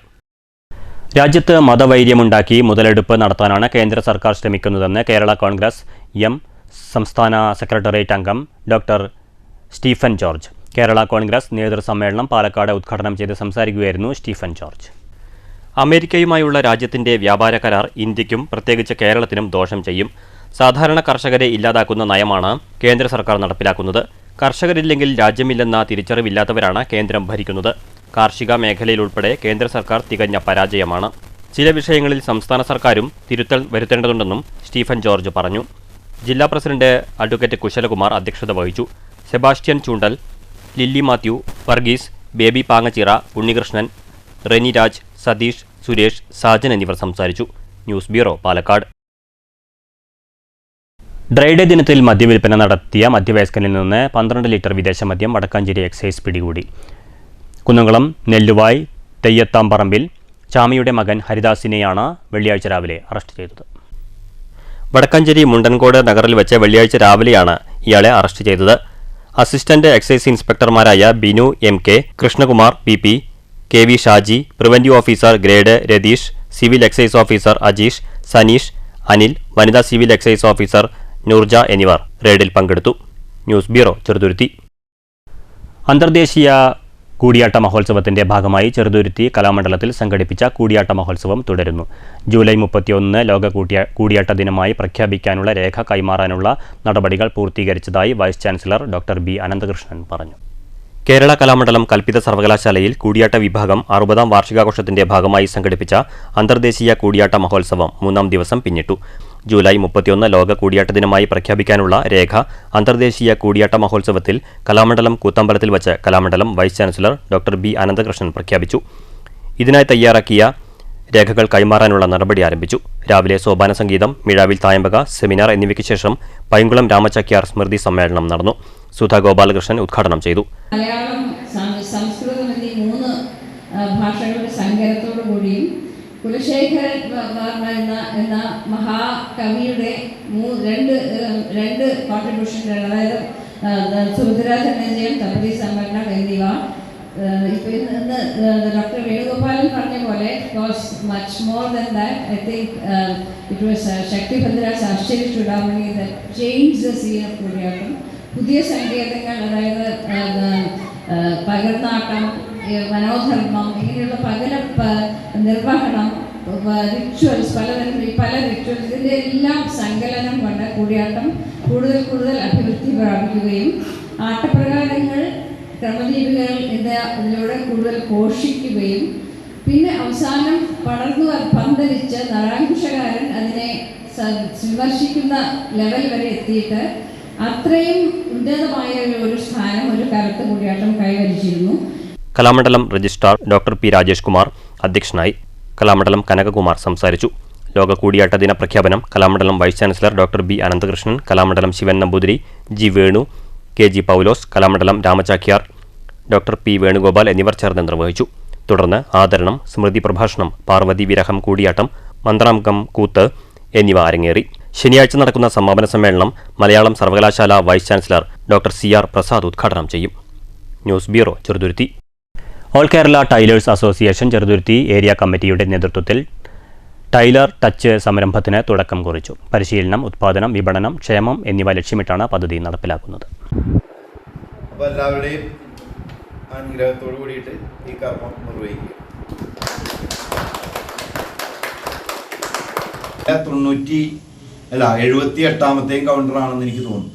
A: രാജ്യത്ത് മതവൈര്യമുണ്ടാക്കി മുതലെടുപ്പ് നടത്താനാണ് കേന്ദ്ര സർക്കാർ ശ്രമിക്കുന്നതെന്ന് കേരള കോൺഗ്രസ് എം സംസ്ഥാന സെക്രട്ടേറിയറ്റ് അംഗം doctor Stephen George. Kerala Congress നേതൃസമ്മേളനം പാലക്കാട് ഉദ്ഘാടനം ചെയ്ത് സംസാരിക്കുകയായിരുന്നു സ്റ്റീഫൻ ജോർജ്. അമേരിക്കയുമായുള്ള രാജ്യത്തിന്റെ വ്യാപാര കരാർ ഇന്ത്യക്കും പ്രത്യേകിച്ച് കേരളത്തിനും ദോഷം ചെയ്യും. സാധാരണ കർഷകരെ ഇല്ലാതാക്കുന്ന നയമാണ് കേന്ദ്ര സർക്കാർ നടപ്പിലാക്കുന്നത്. കർഷകരില്ലെങ്കിൽ രാജ്യമില്ലെന്ന തിരിച്ചറിവില്ലാത്തവരാണ് കേന്ദ്രം ഭരിക്കുന്നത്. കാർഷിക മേഖലയിലുൾപ്പെടെ കേന്ദ്ര സർക്കാർ തികഞ്ഞ പരാജയമാണ്. ചില വിഷയങ്ങളിൽ സംസ്ഥാന സർക്കാരും തിരുത്തൽ വരുത്തേണ്ടതുണ്ടെന്നും സ്റ്റീഫൻ ജോർജ് പറഞ്ഞു. ജില്ലാ പ്രസിഡന്റ് അഡ്വക്കേറ്റ് കുശലകുമാർ അധ്യക്ഷത വഹിച്ചു. സെബാസ്റ്റ്യൻ ചൂണ്ടൽ, ലില്ലി മാത്യു, വർഗീസ്, ബേബി പാങ്ങച്ചിറ, ഉണ്ണികൃഷ്ണൻ, റെനി രാജ്, സതീഷ്, സുരേഷ്, സാജൻ എന്നിവർ സംസാരിച്ചു. News bureau, Palakkad. ഡ്രൈഡേ ദിനത്തിൽ മദ്യവിൽപ്പന നടത്തിയ മധ്യവയസ്കനിൽ നിന്ന് 12 ലിറ്റർ വിദേശ മദ്യം വടക്കാഞ്ചേരി എക്സൈസ് പിടികൂടി. കുന്നംകുളം നെല്ലുവായ് തെയ്യത്താംപറമ്പിൽ ചാമിയുടെ മകൻ ഹരിദാസിനെയാണ് വെള്ളിയാഴ്ച രാവിലെ അറസ്റ്റ് ചെയ്തത്. വടക്കഞ്ചേരി മുണ്ടൻകോട് നഗറിൽ വെച്ച് വെള്ളിയാഴ്ച രാവിലെയാണ് ഇയാളെ അറസ്റ്റ് ചെയ്തത്. അസിസ്റ്റന്റ് എക്സൈസ് ഇൻസ്പെക്ടർമാരായ Binu MK, Krishnakumar PP, KV Shaji, preventive officer grade Ratheesh, civil excise officer Ajeesh, Saneesh, Anil, വനിതാ സിവിൽ എക്സൈസ് ഓഫീസർ നൂർജ എന്നിവർ റെയ്ഡിൽ പങ്കെടുത്തു. News bureau, Cheruthuruthy. അന്തർദേശീയ കൂടിയാട്ട മഹോത്സവത്തിന്റെ ഭാഗമായി ചെറുതുരുത്തി കലാമണ്ഡലത്തിൽ സംഘടിപ്പിച്ച കൂടിയാട്ട മഹോത്സവം തുടരുന്നു. ജൂലൈ 31 ലോക കൂടിയാട്ട ദിനമായി പ്രഖ്യാപിക്കാനുള്ള രേഖ കൈമാറാനുള്ള നടപടികൾ പൂർത്തീകരിച്ചതായി vice chancellor doctor B. Ananthakrishnan പറഞ്ഞു. കേരള കലാമണ്ഡലം കൽപ്പിത സർവകലാശാലയിൽ കൂടിയാട്ട വിഭാഗം 60ാം വാർഷികാഘോഷത്തിന്റെ ഭാഗമായി സംഘടിപ്പിച്ച അന്തർദേശീയ കൂടിയാട്ട മഹോത്സവം 3ാം ദിവസം പിന്നിട്ടു. ജൂലൈ 31 ലോക കൂടിയാട്ട ദിനമായി പ്രഖ്യാപിക്കാനുള്ള രേഖ അന്തർദേശീയ കൂടിയാട്ട മഹോത്സവത്തിൽ കലാമണ്ഡലം കൂത്തമ്പലത്തിൽ വച്ച് Kalamandalam vice chancellor doctor B. Ananthakrishnan പ്രഖ്യാപിച്ചു. ഇതിനായി തയ്യാറാക്കിയ രേഖകൾ കൈമാറാനുള്ള നടപടി ആരംഭിച്ചു. രാവിലെ സോപാന സംഗീതം, മിഴാവിൽ തായമ്പക, സെമിനാർ എന്നിവയ്ക്ക് ശേഷം പൈങ്കുളം രാമചക്യാർ സ്മൃതി സമ്മേളനം നടന്നു. സുധാ ഗോപാലകൃഷ്ണൻ ഉദ്ഘാടനം ചെയ്തു.
M: മലയാളം, സംസ്കൃതം എന്നീ 3 ഭാഷകളുടെ സങ്കരത്തോടു കൂടിയും കുലശേഖരൻ എന്ന മഹാകവിയുടെ രണ്ട് കോൺട്രിബ്യൂഷനുകൾ, അതായത് സുഭദ്രാജനജയം, തപതി സമ്മേളനം എന്നിവ ഇപ്പോൾ ഇന്ന് ഡോക്ടർ വേണുഗോപാലൻ പറഞ്ഞ പോലെ much more than that. I think it was Shaktibhadra's Ascharya Choodamani that change the scene of Koodiyattam. പുതിയ സങ്കേതങ്ങൾ, അതായത് പകർന്നാട്ടം, മനോധർമ്മം, ഇങ്ങനെയുള്ള നിർവഹണം, റിച്വൽസ്, പല റിച്വൽസ്, ഇതിൻ്റെ എല്ലാം സങ്കലനം കൊണ്ട് കൂടിയാട്ടം കൂടുതൽ അഭിവൃദ്ധി പ്രാപിക്കുകയും ആട്ടപ്രകാരങ്ങൾ, ക്രമദീപികകൾ ഇതിലൂടെ കൂടുതൽ പോഷിക്കുകയും പിന്നെ അവസാനം പടർന്നു പന്തലിച്ച് നരാങ്കുശകാരൻ അതിനെ വിമർശിക്കുന്ന ലെവൽ വരെ എത്തിയിട്ട് അത്രയും ഉന്നതമായ ഒരു സ്ഥാനം ഒരു കാലത്ത് കൂടിയാട്ടം കൈവരിച്ചിരുന്നു.
A: Kalamandalam registrar doctor P. Rajesh Kumar അധ്യക്ഷനായി. കലാമണ്ഡലം കനകകുമാർ സംസാരിച്ചു. ലോക കൂടിയാട്ട ദിന പ്രഖ്യാപനം Kalamandalam vice chancellor doctor B. Ananthakrishnan, Kalamandalam Sivan Namboothiri, G. Venu, KG. Paulose, Kalamandalam Ramachakyar, doctor P. Venugopal എന്നിവർ ചേർന്ന് നിർവഹിച്ചു. തുടർന്ന് ആദരണം, സ്മൃതി പ്രഭാഷണം, പാർവതി വിരഹം കൂടിയാട്ടം, മന്ത്രാംഗം കൂത്ത് എന്നിവ അരങ്ങേറി. ശനിയാഴ്ച നടക്കുന്ന സമാപന സമ്മേളനം മലയാളം സർവകലാശാല vice chancellor doctor CR Prasad ഉദ്ഘാടനം ചെയ്യും. News bureau, Cheruthuruthy. All Kerala tailors association Cheruthuruthy area കമ്മിറ്റിയുടെ നേതൃത്വത്തിൽ ടൈലർ ടച്ച് സംരംഭത്തിന് തുടക്കം കുറിച്ചു. പരിശീലനം, ഉത്പാദനം, വിപണനം, ക്ഷേമം എന്നിവ ലക്ഷ്യമിട്ടാണ് പദ്ധതി നടപ്പിലാക്കുന്നത്.
L: അപ്പോൾ എല്ലാവരുടെയും അനുഗ്രഹത്തോടു കൂടിയിട്ട് ഈ കർമ്മം നിർവഹിക്കുക. 78ാമത്തെയും കൗണ്ടറാണെന്ന് എനിക്ക് തോന്നുന്നു.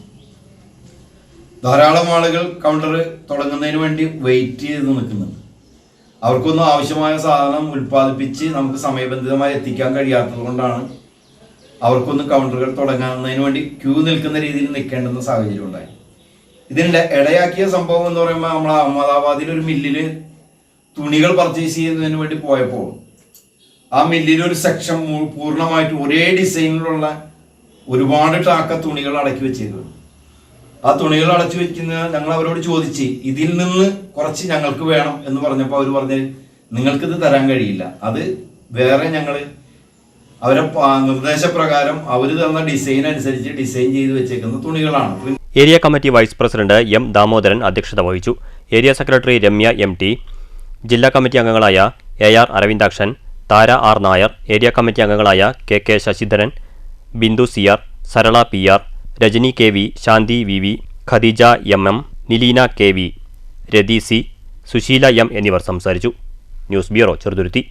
L: ധാരാളം ആളുകൾ കൗണ്ടർ തുടങ്ങുന്നതിന് വേണ്ടി വെയിറ്റ് ചെയ്ത് നിൽക്കുന്നുണ്ട്. അവർക്കൊന്നും ആവശ്യമായ സാധനം ഉൽപ്പാദിപ്പിച്ച് നമുക്ക് സമയബന്ധിതമായി എത്തിക്കാൻ കഴിയാത്തത് കൊണ്ടാണ് അവർക്കൊന്നും കൗണ്ടറുകൾ തുടങ്ങുന്നതിന് വേണ്ടി ക്യൂ നിൽക്കുന്ന രീതിയിൽ നിൽക്കേണ്ടുന്ന സാഹചര്യം ഉണ്ടായി. ഇതിൻ്റെ ഇടയാക്കിയ സംഭവം എന്ന് പറയുമ്പോൾ നമ്മൾ അഹമ്മദാബാദിൽ ഒരു മില്ലിൽ തുണികൾ പർച്ചേസ് ചെയ്യുന്നതിന് വേണ്ടി പോയപ്പോൾ ആ മില്ലിൽ ഒരു സെക്ഷൻ പൂർണ്ണമായിട്ട് ഒരേ ഡിസൈനിലുള്ള ഒരുപാട് ടാക്ക തുണികൾ അടക്കി വെച്ചിരുന്നു. ആ തുണികൾ അടച്ചു വെക്കുന്ന ഞങ്ങൾ അവരോട് ചോദിച്ച് ഇതിൽ നിന്ന് കുറച്ച് ഞങ്ങൾക്ക് വേണം എന്ന് പറഞ്ഞപ്പോൾ അവർ പറഞ്ഞ് നിങ്ങൾക്കിത് തരാൻ കഴിയില്ല, അത് വേറെ ഞങ്ങൾ അവരെ നിർദ്ദേശപ്രകാരം അവർ തന്ന ഡിസൈൻ അനുസരിച്ച് ഡിസൈൻ ചെയ്ത് വെച്ചേക്കുന്ന തുണികളാണ്.
A: Area committee vice president M. Damodaran അധ്യക്ഷത വഹിച്ചു. ഏരിയ സെക്രട്ടറി രമ്യ MT, ജില്ലാ കമ്മിറ്റി അംഗങ്ങളായ AR Aravindakshan, Thara R. Nair, area committee അംഗങ്ങളായ KK Sasidharan, Bindu CR, Sarala PR, Rajani KV, Shanthi VV, Khadeeja MM, Nileena KV, Rathi C, Susheela M എന്നിവർ സംസാരിച്ചു. News bureau, Cheruthuruthy.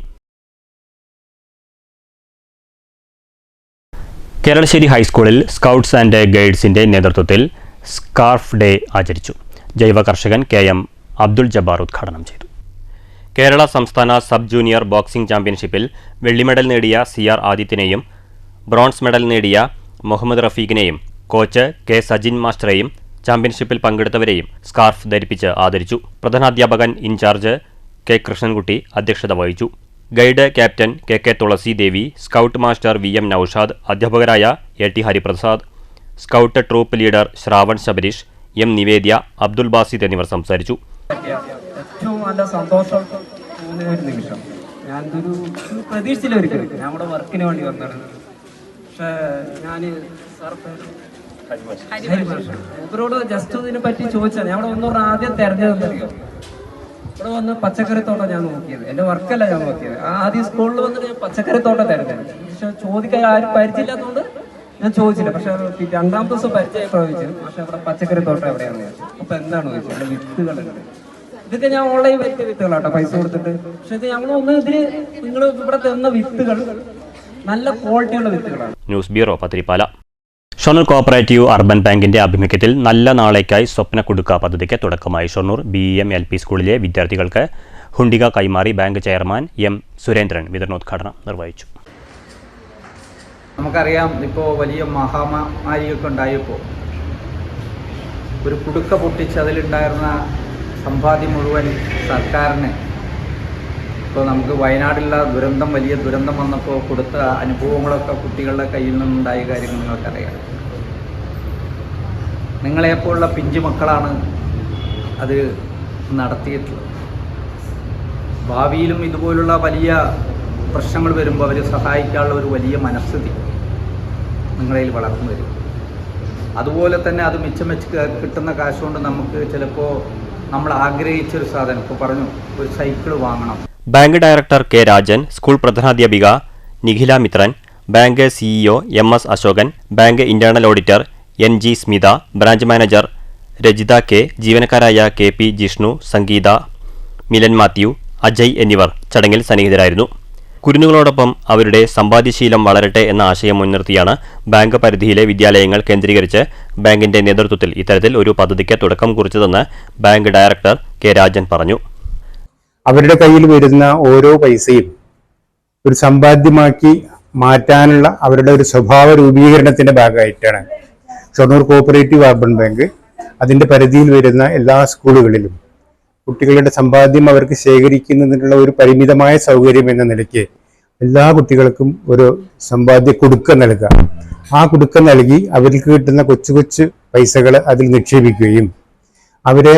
A: കേരളശ്ശേരി ഹൈസ്കൂളിൽ സ്കൗട്ട്സ് ആൻഡ് ഗൈഡ്സിന്റെ നേതൃത്വത്തിൽ സ്കാർഫ് ഡേ ആചരിച്ചു. ജൈവ കർഷകൻ KM അബ്ദുൾ ജബ്ബാർ ഉദ്ഘാടനം ചെയ്തു. കേരള സംസ്ഥാന സബ് ജൂനിയർ ബോക്സിംഗ് ചാമ്പ്യൻഷിപ്പിൽ വെള്ളി മെഡൽ നേടിയ CR ആദിത്യനെയും ബ്രോൺസ് മെഡൽ നേടിയ മുഹമ്മദ് റഫീഖിനെയും കോച്ച് K. സജിൻ മാസ്റ്ററെയും ചാമ്പ്യൻഷിപ്പിൽ പങ്കെടുത്തവരെയും സ്കാർഫ് ധരിപ്പിച്ച് ആദരിച്ചു. പ്രധാനാധ്യാപകൻ ഇൻചാർജ് K. കൃഷ്ണൻകുട്ടി അധ്യക്ഷത വഹിച്ചു. Guide captain KK Thulasi Devi, scout master VM Noushad, അധ്യാപകരായ AT Hariprasad, scout troop leader Shravan Shabareesh, M. Nivedya, Abdul Basid എന്നിവർ സംസാരിച്ചു.
K: ഏറ്റവും നല്ല സന്തോഷം തോന്നിയ ഒരു നിമിഷം. ഞാനൊരു പ്രതീക്ഷിച്ചില്ല, ഒരിക്കലും നമ്മുടെ വർക്കിന് വേണ്ടി വന്നത്. പക്ഷേ ഞാൻ മൂപ്പരോട് ജസ്റ്റ് ഇതിനെ പറ്റി ചോദിച്ചാൽ ഞാൻ ഇവിടെ ഒന്നുകൂടെ ആദ്യം തിരഞ്ഞെടുത്തറിയോ ഇവിടെ വന്ന് പച്ചക്കറിത്തോട്ടം ഞാൻ നോക്കിയത്. എൻ്റെ വർക്കല്ല ഞാൻ നോക്കിയത്. ആദ്യം സ്കൂളിൽ വന്നിട്ട് ഞാൻ പച്ചക്കറിത്തോട്ടം തിരഞ്ഞെടുത്തു. പക്ഷെ ചോദിക്കാൻ ആരും പരിചയമില്ലാത്തതുകൊണ്ട് ഞാൻ ചോദിച്ചില്ല. പക്ഷെ രണ്ടാമത്തെ ദിവസം പരിചയപ്പെടാൻ ചോദിച്ചു. പക്ഷെ അവിടെ പച്ചക്കറിത്തോട്ടം എവിടെയാണെന്ന് ചോദിച്ചു. അപ്പോൾ എന്താണ് ചോദിച്ചത്? അവിടെ വിത്തുകളുണ്ട്. ഇതൊക്കെ ഞാൻ ഓൺലൈൻ വരുത്തിയ വിത്തുകളാട്ടോ, പൈസ കൊടുത്തിട്ട്. പക്ഷെ ഇത് ഞങ്ങളൊന്ന് ഇതിന് നിങ്ങൾ ഇവിടെ തന്ന വിത്തുകൾ നല്ല ക്വാളിറ്റിയുള്ള വിത്തുകളാണ്.
A: News bureau Pathirippala. Shoranur co-operative urban ബാങ്കിന്റെ ആഭിമുഖ്യത്തിൽ നല്ല നാളേക്കായി സ്വപ്ന കുടുക്ക പദ്ധതിക്ക് തുടക്കമായി. ഷൊർണൂർ BEM LP സ്കൂളിലെ വിദ്യാർത്ഥികൾക്ക് ഹുണ്ടിക കൈമാറി ബാങ്ക് ചെയർമാൻ M സുരേന്ദ്രൻ വിതരണോദ്ഘാടനം നിർവഹിച്ചു.
K: നമുക്കറിയാം, ഇപ്പോൾ വലിയ മഹാമാരിയൊക്കെ ഉണ്ടായപ്പോൾ ഒരു കുടുക്ക പൊട്ടിച്ച് അതിലുണ്ടായിരുന്ന സമ്പാദ്യം മുഴുവൻ സർക്കാരിന്, ഇപ്പോൾ നമുക്ക് വയനാടിലുള്ള ദുരന്തം, വലിയ ദുരന്തം വന്നപ്പോൾ കൊടുത്ത അനുഭവങ്ങളൊക്കെ കുട്ടികളുടെ കയ്യിൽ നിന്നുണ്ടായ കാര്യങ്ങൾ നിങ്ങൾക്കറിയാം. നിങ്ങളെപ്പോലുള്ള പിഞ്ചു മക്കളാണ് അത് നടത്തിയിട്ടുള്ളത്. ഭാവിയിലും ഇതുപോലുള്ള വലിയ പ്രശ്നങ്ങൾ വരുമ്പോൾ അവരെ സഹായിക്കാനുള്ള ഒരു വലിയ മനസ്ഥിതി നിങ്ങളിൽ വളർന്നു വരും. അതുപോലെ തന്നെ അത് മിച്ചം വെച്ച് കിട്ടുന്ന കാശ് കൊണ്ട് നമുക്ക് ചിലപ്പോൾ നമ്മൾ ആഗ്രഹിച്ചൊരു സാധനം, ഇപ്പോൾ പറഞ്ഞു, ഒരു സൈക്കിൾ വാങ്ങണം.
A: Bank director K Rajan, school പ്രധാനാധ്യാപിക Nikhila Mithran, bank CEO MS അശോകൻ, bank internal auditor NG Smitha, branch manager Rajitha K, ജീവനക്കാരായ KP ജിഷ്ണു, സംഗീത, മിലൻ മാത്യു, അജയ് എന്നിവർ ചടങ്ങിൽ സന്നിഹിതരായിരുന്നു. കുരുന്നുകളോടൊപ്പം അവരുടെ സമ്പാദ്യശീലം വളരട്ടെ എന്ന ആശയം മുൻനിർത്തിയാണ് ബാങ്ക് പരിധിയിലെ വിദ്യാലയങ്ങൾ കേന്ദ്രീകരിച്ച് ബാങ്കിന്റെ നേതൃത്വത്തിൽ ഇത്തരത്തിൽ ഒരു പദ്ധതിക്ക് തുടക്കം കുറിച്ചതെന്ന് ബാങ്ക് ഡയറക്ടർ K രാജൻ പറഞ്ഞു.
N: അവരുടെ കയ്യിൽ വരുന്ന ഓരോ പൈസയും ഒരു സമ്പാദ്യമാക്കി മാറ്റാനുള്ള അവരുടെ ഒരു സ്വഭാവ രൂപീകരണത്തിന്റെ ഭാഗമായിട്ടാണ് ഷൊർണൂർ കോഓപ്പറേറ്റീവ് അർബൻ ബാങ്ക് അതിന്റെ പരിധിയിൽ വരുന്ന എല്ലാ സ്കൂളുകളിലും കുട്ടികളുടെ സമ്പാദ്യം അവർക്ക് ശേഖരിക്കുന്നതിനുള്ള ഒരു പരിമിതമായ സൗകര്യം എന്ന നിലയ്ക്ക് എല്ലാ കുട്ടികൾക്കും ഒരു സമ്പാദ്യ കുടുക്ക നൽകുക. ആ കുടുക്ക നൽകി അവർക്ക് കിട്ടുന്ന കൊച്ചു കൊച്ചു പൈസകൾ അതിൽ നിക്ഷേപിക്കുകയും അവരോട്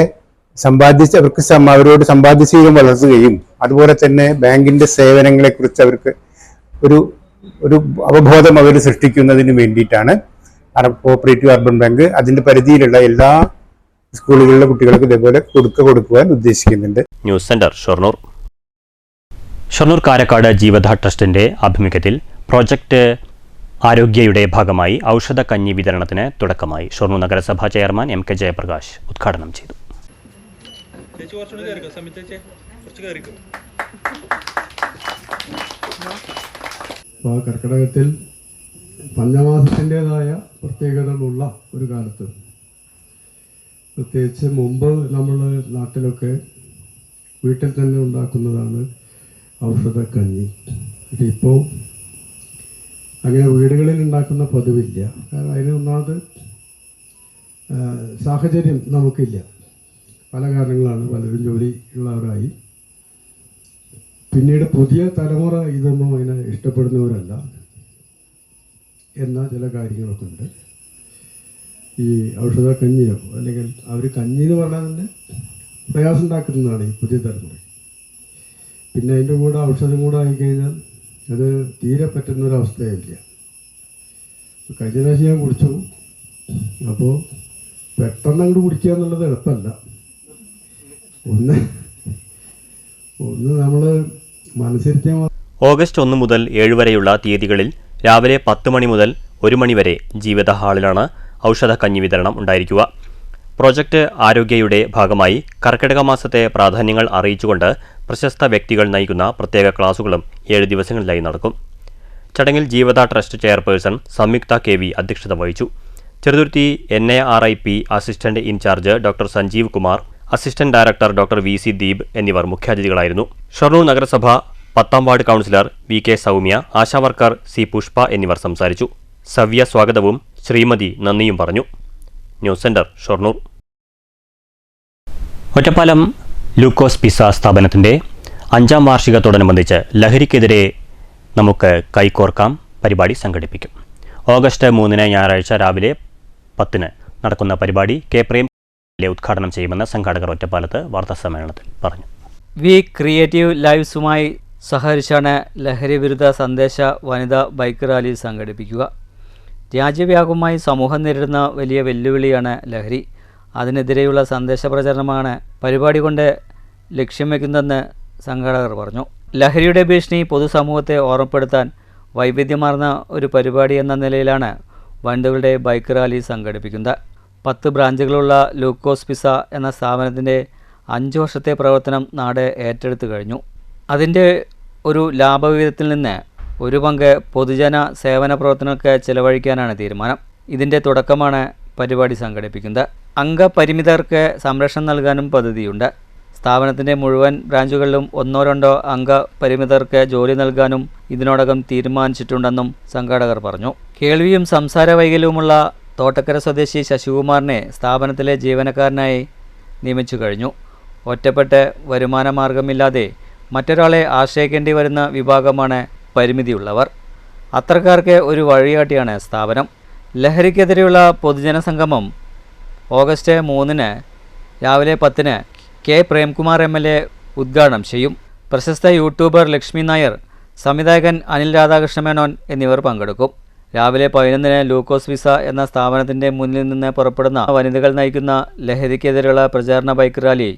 N: സമ്പാദ്യശീലം വളർത്തുകയും അതുപോലെ തന്നെ ബാങ്കിന്റെ സേവനങ്ങളെക്കുറിച്ച് അവർക്ക് ഒരു അവബോധം അവർ സൃഷ്ടിക്കുന്നതിന് വേണ്ടിയിട്ടാണ് കോഓപ്പറേറ്റീവ് അർബൻ ബാങ്ക് അതിന്റെ പരിധിയിലുള്ള എല്ലാ സ്കൂളുകളിലെ കുട്ടികൾക്ക് ഇതേപോലെ കൊടുക്കുവാൻ ഉദ്ദേശിക്കുന്നുണ്ട്.
A: News centre Shoranur. ഷൊർണൂർ കാരക്കാട് ജീവധ ട്രസ്റ്റിന്റെ ആഭിമുഖ്യത്തിൽ പ്രോജക്റ്റ് ആരോഗ്യയുടെ ഭാഗമായി ഔഷധ കഞ്ഞി വിതരണത്തിന് തുടക്കമായി. ഷൊർണൂർ നഗരസഭാ ചെയർമാൻ MK ജയപ്രകാശ് ഉദ്ഘാടനം ചെയ്തു.
F: കർക്കിടകത്തിൽ പഞ്ഞമാസത്തിൻ്റെതായ പ്രത്യേകതകളുള്ള ഒരു കാലത്ത്, പ്രത്യേകിച്ച് മുമ്പ് നമ്മൾ നാട്ടിലൊക്കെ വീട്ടിൽ തന്നെ ഉണ്ടാക്കുന്നതാണ് ഔഷധക്കഞ്ഞി. ഇപ്പോൾ അങ്ങനെ വീടുകളിൽ ഉണ്ടാക്കുന്ന പതിവില്ല. കാരണം അതിനൊന്നാമത് സാഹചര്യം നമുക്കില്ല. പല കാരണങ്ങളാണ്. പലരും ജോലി ഉള്ളവരായി. പിന്നീട് പുതിയ തലമുറ ഇതൊന്നും അതിനെ ഇഷ്ടപ്പെടുന്നവരല്ല എന്ന ചില കാര്യങ്ങളൊക്കെ ഉണ്ട്. ഈ ഔഷധ കഞ്ഞിയോ അല്ലെങ്കിൽ അവർ കഞ്ഞി എന്ന് പറഞ്ഞാൽ തന്നെ പ്രയാസം ഉണ്ടാക്കുന്നതാണ് ഈ പുതിയ തലമുറ. പിന്നെ അതിൻ്റെ കൂടെ ഔഷധം കൂടെ ആയിക്കഴിഞ്ഞാൽ അത് തീരെ പറ്റുന്നൊരവസ്ഥയില്ല. കഴിഞ്ഞ പ്രാവശ്യം ഞാൻ കുടിച്ചു. അപ്പോൾ പെട്ടെന്ന് അങ്ങോട്ട് കുടിക്കുക എന്നുള്ളത് എളുപ്പമല്ല. ഒന്ന് നമ്മൾ മനസ്സിരുത്തിയാൽ.
A: ഓഗസ്റ്റ് 1 മുതൽ 7 വരെയുള്ള തീയതികളിൽ രാവിലെ 10 മണി മുതൽ 1 മണി വരെ ജീവിത ഹാളിലാണ് ഔഷധ കഞ്ഞി വിതരണം ഉണ്ടായിരിക്കുക. പ്രോജക്റ്റ് ആരോഗ്യയുടെ ഭാഗമായി കർക്കിടക മാസത്തെ പ്രാധാന്യങ്ങൾ അറിയിച്ചുകൊണ്ട് പ്രശസ്ത വ്യക്തികൾ നയിക്കുന്ന പ്രത്യേക ക്ലാസുകളും 7 ദിവസങ്ങളിലായി നടക്കും. ചടങ്ങിൽ Jeevatha trust chairperson Samyuktha KV അധ്യക്ഷത വഹിച്ചു. Cheruthuruthy NARIP assistant in charge doctor Sanjeev Kumar, assistant director doctor VC Deep എന്നിവർ മുഖ്യാതിഥികളായിരുന്നു. ഷൊർണൂർ നഗരസഭ 10ാം ward councillor VK Soumya, Asha worker C Pushpa എന്നിവർ സംസാരിച്ചു. സവ്യ സ്വാഗതവും ശ്രീമതി നന്ദിയും പറഞ്ഞു. News centre Shoranur. Ottapalam Lukose pizza സ്ഥാപനത്തിന്റെ 5ാം വാർഷികത്തോടനുബന്ധിച്ച് ലഹരിക്കെതിരെ നമുക്ക് കൈകോർക്കാം പരിപാടി സംഘടിപ്പിക്കും. ഓഗസ്റ്റ് 3 ഞായറാഴ്ച രാവിലെ 10 നടക്കുന്ന പരിപാടി K പ്രേം ഉദ്ഘാടനം ചെയ്യുമെന്ന് സംഘാടകർ ഒറ്റപ്പാലത്ത് വാർത്താസമ്മേളനത്തിൽ പറഞ്ഞു.
B: വി ക്രിയേറ്റീവ് ലൈവ്സുമായി സഹകരിച്ചാണ് ലഹരി വിരുദ്ധ സന്ദേശ വനിതാ ബൈക്ക് റാലി സംഘടിപ്പിക്കുക. രാജ്യവ്യാപകമായി സമൂഹം നേരിടുന്ന വലിയ വെല്ലുവിളിയാണ് ലഹരി. അതിനെതിരെയുള്ള സന്ദേശപ്രചരണമാണ് പരിപാടി കൊണ്ട് ലക്ഷ്യം വയ്ക്കുന്നതെന്ന് സംഘാടകർ പറഞ്ഞു. ലഹരിയുടെ ഭീഷണി പൊതുസമൂഹത്തെ ഓർമ്മപ്പെടുത്താൻ വൈവിധ്യമാർന്ന ഒരു പരിപാടി എന്ന നിലയിലാണ് വനിതകളുടെ ബൈക്ക് റാലി സംഘടിപ്പിക്കുന്നത്. 10 ബ്രാഞ്ചുകളുള്ള ലൂക്കോസ് പിസ എന്ന സ്ഥാപനത്തിൻ്റെ 5 വർഷത്തെ പ്രവർത്തനം നാട് ഏറ്റെടുത്തു കഴിഞ്ഞു. അതിൻ്റെ ഒരു ലാഭവിഹിതത്തിൽ നിന്ന് ഒരു പങ്ക് പൊതുജന സേവന പ്രവർത്തനങ്ങൾക്ക് ചെലവഴിക്കാനാണ് തീരുമാനം. ഇതിൻ്റെ തുടക്കമാണ് പരിപാടി സംഘടിപ്പിക്കുന്നത്. അംഗപരിമിതർക്ക് സംരക്ഷണം നൽകാനും പദ്ധതിയുണ്ട്. സ്ഥാപനത്തിൻ്റെ മുഴുവൻ ബ്രാഞ്ചുകളിലും 1-2 അംഗപരിമിതർക്ക് ജോലി നൽകാനും ഇതിനോടകം തീരുമാനിച്ചിട്ടുണ്ടെന്നും സംഘാടകർ പറഞ്ഞു. കേൾവിയും സംസാര വൈകല്യവുമുള്ള തോട്ടക്കര സ്വദേശി ശശികുമാറിനെ സ്ഥാപനത്തിലെ ജീവനക്കാരനായി നിയമിച്ചു കഴിഞ്ഞു. ഒറ്റപ്പെട്ട് വരുമാന മാർഗമില്ലാതെ മറ്റൊരാളെ ആശ്രയിക്കേണ്ടി വരുന്ന വിഭാഗമാണ് പരിമിതിയുള്ളവർ. അത്തരക്കാർക്ക് ഒരു വഴികാട്ടിയാണ് സ്ഥാപനം. ലഹരിക്കെതിരെയുള്ള പൊതുജന സംഗമം ഓഗസ്റ്റ് 3 രാവിലെ 10 കെ പ്രേംകുമാർ MLA ഉദ്ഘാടനം ചെയ്യും. പ്രശസ്ത യൂട്യൂബർ ലക്ഷ്മി നായർ, സംവിധായകൻ അനിൽ രാധാകൃഷ്ണ മേനോൻ എന്നിവർ പങ്കെടുക്കും. രാവിലെ 11 ലൂക്കോസ് വിസ എന്ന സ്ഥാപനത്തിൻ്റെ മുന്നിൽ നിന്ന് പുറപ്പെടുന്ന വനിതകൾ നയിക്കുന്ന ലഹരിക്കെതിരെയുള്ള പ്രചാരണ ബൈക്ക് റാലി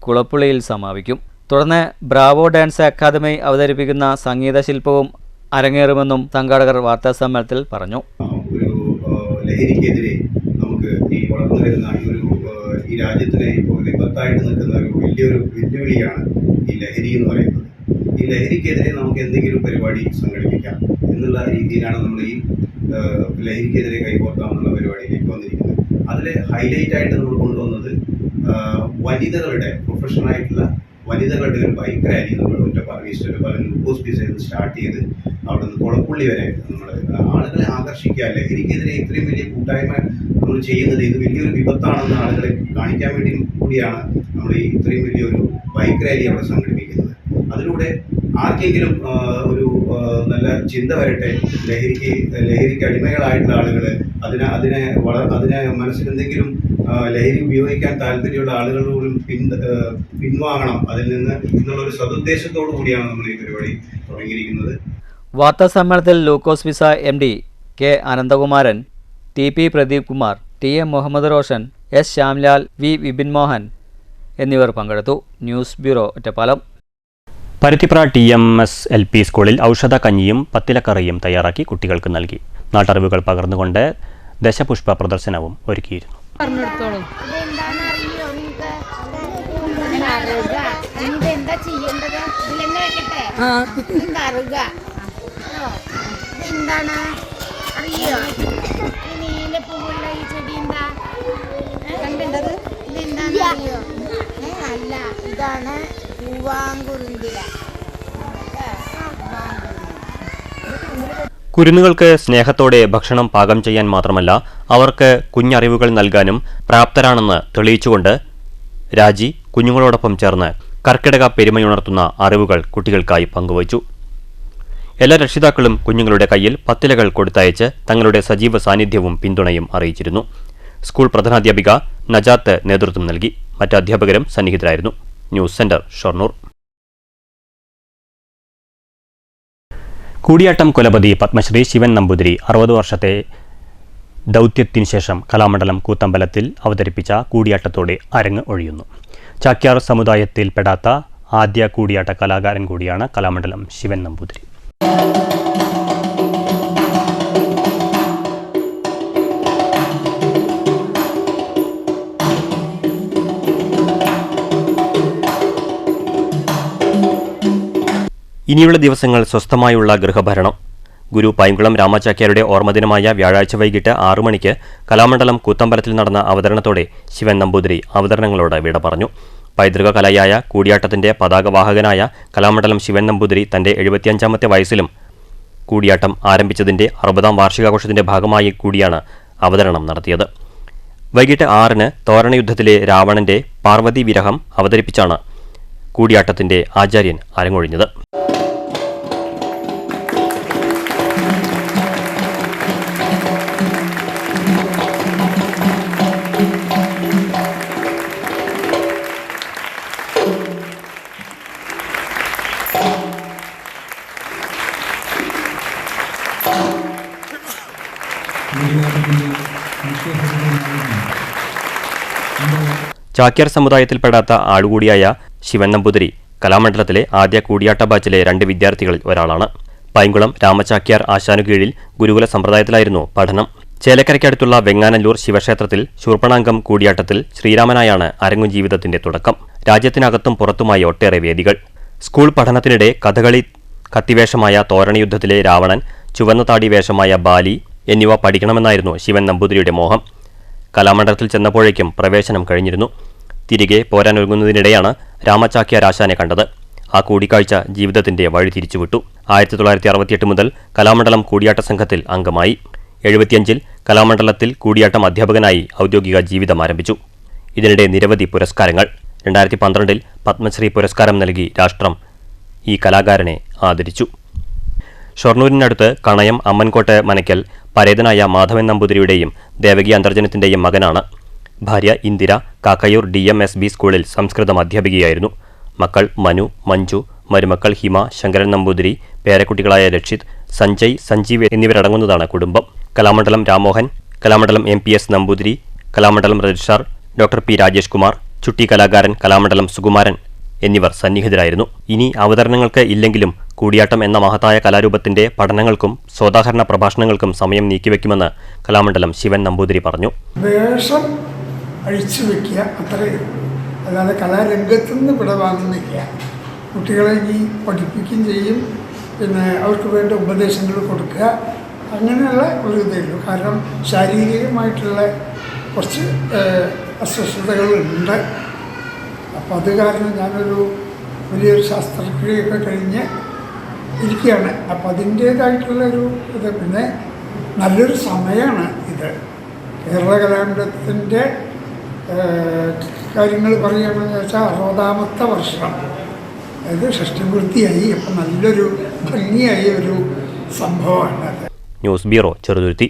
B: കുളപ്പുള്ളിയിൽ സമാപിക്കും. തുടർന്ന് ബ്രാവോ ഡാൻസ് അക്കാദമി അവതരിപ്പിക്കുന്ന സംഗീത ശില്പവും അരങ്ങേറുമെന്നും സംഘാടകർ വാർത്താസമ്മേളനത്തിൽ പറഞ്ഞു.
C: ലഹരിക്കെതിരെ നമുക്ക് ഈ വളർന്നു വരുന്ന ഈ രാജ്യത്തിനെ ഇപ്പോൾ വിപത്തായിട്ട് നിൽക്കുന്ന ഒരു വലിയൊരു വെല്ലുവിളിയാണ് ഈ ലഹരി എന്ന് പറയുന്നത്. ഈ ലഹരിക്കെതിരെ നമുക്ക് എന്തെങ്കിലും പരിപാടി സംഘടിപ്പിക്കാം എന്നുള്ള രീതിയിലാണ് നമ്മൾ ഈ ലഹരിക്കെതിരെ കൈകോർക്കാം എന്നുള്ള പരിപാടിയിലേക്ക് വന്നിരിക്കുന്നത്. അതിൽ ഹൈലൈറ്റ് ആയിട്ട് നമ്മൾ കൊണ്ടുവന്നത് വനിതകളുടെ പ്രൊഫഷണലായിട്ടുള്ള വനിതകളുടെ ഒരു ബൈക്ക് റാലി നമ്മൾ ഒറ്റപ്പാലം ലൂക്കോസ് പിസയിൽ നിന്ന് സ്റ്റാർട്ട് ചെയ്ത് അവിടെ നിന്ന് കുളപ്പുള്ളി വരെ നമ്മൾ ആളുകളെ ആകർഷിക്കുക. ലഹരിക്കെതിരെ ഇത്രയും വലിയ കൂട്ടായ്മ നമ്മൾ ചെയ്യുന്നത് ഇത് വലിയൊരു വിപത്താണെന്ന് ആളുകളെ കാണിക്കാൻ വേണ്ടി കൂടിയാണ് നമ്മൾ ഈ ഇത്രയും വലിയൊരു ബൈക്ക് റാലി അവിടെ സംഘടിപ്പിക്കുന്നത്. അതിലൂടെ ആർക്കെങ്കിലും ഒരു നല്ല ചിന്ത വരട്ടെ, ലഹരിക്ക് അടിമകളായിട്ടുള്ള ആളുകൾ അതിനെ മനസ്സിൽ എന്തെങ്കിലും ലഹരി ഉപയോഗിക്കാൻ താല്പര്യമുള്ള ആളുകളോടും പിൻവാങ്ങണം അതിൽ നിന്ന് എന്നുള്ളൊരു സതുദ്ദേശത്തോടു കൂടിയാണ് നമ്മൾ ഈ പരിപാടി തുടങ്ങിയിരിക്കുന്നത്.
B: വാർത്താസമ്മേളനത്തിൽ Lukose pizza MD K Ananthakumaran, TP Pradeep Kumar, TM Muhammad Roshan, S Shyamlal, V Vipin Mohan എന്നിവർ പങ്കെടുത്തു. News bureau, Ottapalam.
A: Paruthipra TMS LP സ്കൂളിൽ ഔഷധ കഞ്ഞിയും പത്തിലക്കറിയും തയ്യാറാക്കി കുട്ടികൾക്ക് നൽകി. നാട്ടറിവുകൾ പകർന്നുകൊണ്ട് ദശപുഷ്പ പ്രദർശനവും ഒരുക്കിയിരുന്നു.
O: ഇതാണ് പൂവാങ്കുറുന്തില.
A: കുരുന്നുകൾക്ക് സ്നേഹത്തോടെ ഭക്ഷണം പാകം ചെയ്യാൻ മാത്രമല്ല അവർക്ക് കുഞ്ഞറിവുകൾ നൽകാനും പ്രാപ്തരാണെന്ന് തെളിയിച്ചുകൊണ്ട് രാജി കുഞ്ഞുങ്ങളോടൊപ്പം ചേർന്ന് കർക്കിടക പെരുമയുണർത്തുന്ന അറിവുകൾ കുട്ടികൾക്കായി പങ്കുവച്ചു. എല്ലാ രക്ഷിതാക്കളും കുഞ്ഞുങ്ങളുടെ കയ്യിൽ പത്തിലകൾ കൊടുത്തയച്ച് തങ്ങളുടെ സജീവ സാന്നിധ്യവും പിന്തുണയും അറിയിച്ചിരുന്നു. സ്കൂൾ പ്രധാനാധ്യാപിക നജാത്ത് നേതൃത്വം നൽകി. മറ്റ് അധ്യാപകരും സന്നിഹിതരായിരുന്നു. News centre, Shoranur. കൂടിയാട്ടം കുലപതി പത്മശ്രീ ശിവൻ നമ്പൂതിരി 60 വർഷത്തെ ദൗത്യത്തിനു ശേഷം കലാമണ്ഡലം കൂത്തമ്പലത്തിൽ അവതരിപ്പിച്ച കൂടിയാട്ടത്തോടെ അരങ്ങ് ഒഴിയുന്നു. ചാക്യാർ സമുദായത്തിൽപ്പെടാത്ത ആദ്യ കൂടിയാട്ട കലാകാരൻ കൂടിയാണ് കലാമണ്ഡലം ശിവൻ നമ്പൂതിരി. ഇനിയുള്ള ദിവസങ്ങൾ സ്വസ്ഥമായുള്ള ഗൃഹഭരണം. ഗുരു പൈങ്കുളം രാമചാക്യാരുടെ ഓർമ്മദിനമായ വ്യാഴാഴ്ച വൈകിട്ട് 6 മണിക്ക് കലാമണ്ഡലം കൂത്തമ്പലത്തിൽ നടന്ന അവതരണത്തോടെ ശിവൻ നമ്പൂതിരി അവതരണങ്ങളോട് വിട പറഞ്ഞു. പൈതൃക കലയായ കൂടിയാട്ടത്തിന്റെ പതാകവാഹകനായ കലാമണ്ഡലം ശിവൻ നമ്പൂതിരി തന്റെ 75ാമത്തെ വയസ്സിലും കൂടിയാട്ടം ആരംഭിച്ചതിന്റെ 60ാം വാർഷികാഘോഷത്തിന്റെ ഭാഗമായി കൂടിയാണ് അവതരണം നടത്തിയത്. വൈകിട്ട് 6-ന് തോരണയുദ്ധത്തിലെ രാവണന്റെ പാർവതി വിരഹം അവതരിപ്പിച്ചാണ് കൂടിയാട്ടത്തിന്റെ ആചാര്യൻ അരങ്ങൊഴിഞ്ഞത്. ചാക്യാർ സമുദായത്തിൽപ്പെടാത്ത ആളുകൂടിയായ ശിവൻ നമ്പൂതിരി കലാമണ്ഡലത്തിലെ ആദ്യ കൂടിയാട്ട ബാച്ചിലെ 2 വിദ്യാർത്ഥികളിൽ ഒരാളാണ്. പൈങ്കുളം രാമചാക്യാർ ആശാനു കീഴിൽ ഗുരുകുല സമ്പ്രദായത്തിലായിരുന്നു പഠനം. ചേലക്കരയ്ക്കടുത്തുള്ള വെങ്ങാനല്ലൂർ ശിവക്ഷേത്രത്തിൽ ശൂർപ്പണാങ്കം കൂടിയാട്ടത്തിൽ ശ്രീരാമനായാണ് അരങ്ങു ജീവിതത്തിന്റെ തുടക്കം. രാജ്യത്തിനകത്തും പുറത്തുമായി ഒട്ടേറെ വേദികൾ. സ്കൂൾ പഠനത്തിനിടെ കഥകളി കത്തിവേഷമായ തോരണയുദ്ധത്തിലെ രാവണൻ, ചുവന്ന താടി വേഷമായ ബാലി എന്നിവ പഠിക്കണമെന്നായിരുന്നു ശിവൻ നമ്പൂതിരിയുടെ മോഹം. കലാമണ്ഡലത്തിൽ ചെന്നപ്പോഴേക്കും പ്രവേശനം കഴിഞ്ഞിരുന്നു. തിരികെ പോരാനൊരുങ്ങുന്നതിനിടെയാണ് രാമചാക്യാർ ആശാനെ കണ്ടത്. ആ കൂടിക്കാഴ്ച ജീവിതത്തിന്റെ വഴി തിരിച്ചുവിട്ടു. 1968 മുതൽ കലാമണ്ഡലം കൂടിയാട്ട സംഘത്തിൽ അംഗമായി. 75-ൽ കലാമണ്ഡലത്തിൽ കൂടിയാട്ടം അധ്യാപകനായി ഔദ്യോഗിക ജീവിതം ആരംഭിച്ചു. ഇതിനിടെ നിരവധി പുരസ്കാരങ്ങൾ. 2012-ൽ പത്മശ്രീ പുരസ്കാരം നൽകി രാഷ്ട്രം ഈ കലാകാരനെ ആദരിച്ചു. ഷൊർണൂരിനടുത്ത് കണയം അമ്മൻകോട്ട് മനയ്ക്കൽ പരേതനായ മാധവൻ നമ്പൂതിരിയുടെയും ദേവകി അന്തർജനത്തിന്റെയും മകനാണ്. ഭാര്യ ഇന്ദിര കാക്കയൂർ DMSB സ്കൂളിൽ സംസ്കൃതം അധ്യാപികയായിരുന്നു. മക്കൾ മനു, മഞ്ജു, മരുമക്കൾ ഹിമ, ശങ്കരൻ നമ്പൂതിരി, പേരക്കുട്ടികളായ രക്ഷിത്, സഞ്ജയ്, സഞ്ജീവ് എന്നിവരടങ്ങുന്നതാണ് കുടുംബം. Kalamandalam Ramohan, Kalamandalam MPS Namboothiri, Kalamandalam registrar doctor P Rajesh Kumar, ചുട്ടി കലാകാരൻ കലാമണ്ഡലം സുകുമാരൻ എന്നിവർ സന്നിഹിതരായിരുന്നു. ഇനി അവതരണങ്ങൾക്ക് ഇല്ലെങ്കിലും കൂടിയാട്ടം എന്ന മഹത്തായ കലാരൂപത്തിന്റെ പഠനങ്ങൾക്കും സോദാഹരണ പ്രഭാഷണങ്ങൾക്കും സമയം നീക്കിവെക്കുമെന്ന് കലാമണ്ഡലം ശിവൻ നമ്പൂതിരി പറഞ്ഞു.
P: വേഷം അഴിച്ചു വെക്കുക അത്രയേ, അല്ലാതെ കലാരംഗത്തു നിന്ന് വിടവാങ്ങുന്നില്ല. കുട്ടികളെ ഇനി പഠിപ്പിക്കുകയും ചെയ്യും, പിന്നെ അവർക്ക് വേണ്ട ഉപദേശങ്ങൾ കൊടുക്കുക, അങ്ങനെയുള്ള ഒരു ഇതേ ഉള്ളൂ. കാരണം ശാരീരികമായിട്ടുള്ള കുറച്ച് അസ്വസ്ഥതകളുണ്ട്. അപ്പോൾ അത് കാരണം ഞാനൊരു വലിയൊരു ശസ്ത്രക്രിയയൊക്കെ കഴിഞ്ഞ് ഇരിക്കുകയാണ്. അപ്പം അതിൻ്റേതായിട്ടുള്ളൊരു ഇത്, പിന്നെ നല്ലൊരു സമയമാണ് ഇത്. കേരള കലാമണ്ഡലത്തിൻ്റെ കാര്യങ്ങൾ പറയുകയാണെന്ന് വെച്ചാൽ 60ാമത്തെ വർഷം, അതായത് ഷഷ്ടിപൂർത്തിയായി. അപ്പം നല്ലൊരു ഭംഗിയായ ഒരു സംഭവമാണ് അത്.
A: News bureau, Cheruthuruthy.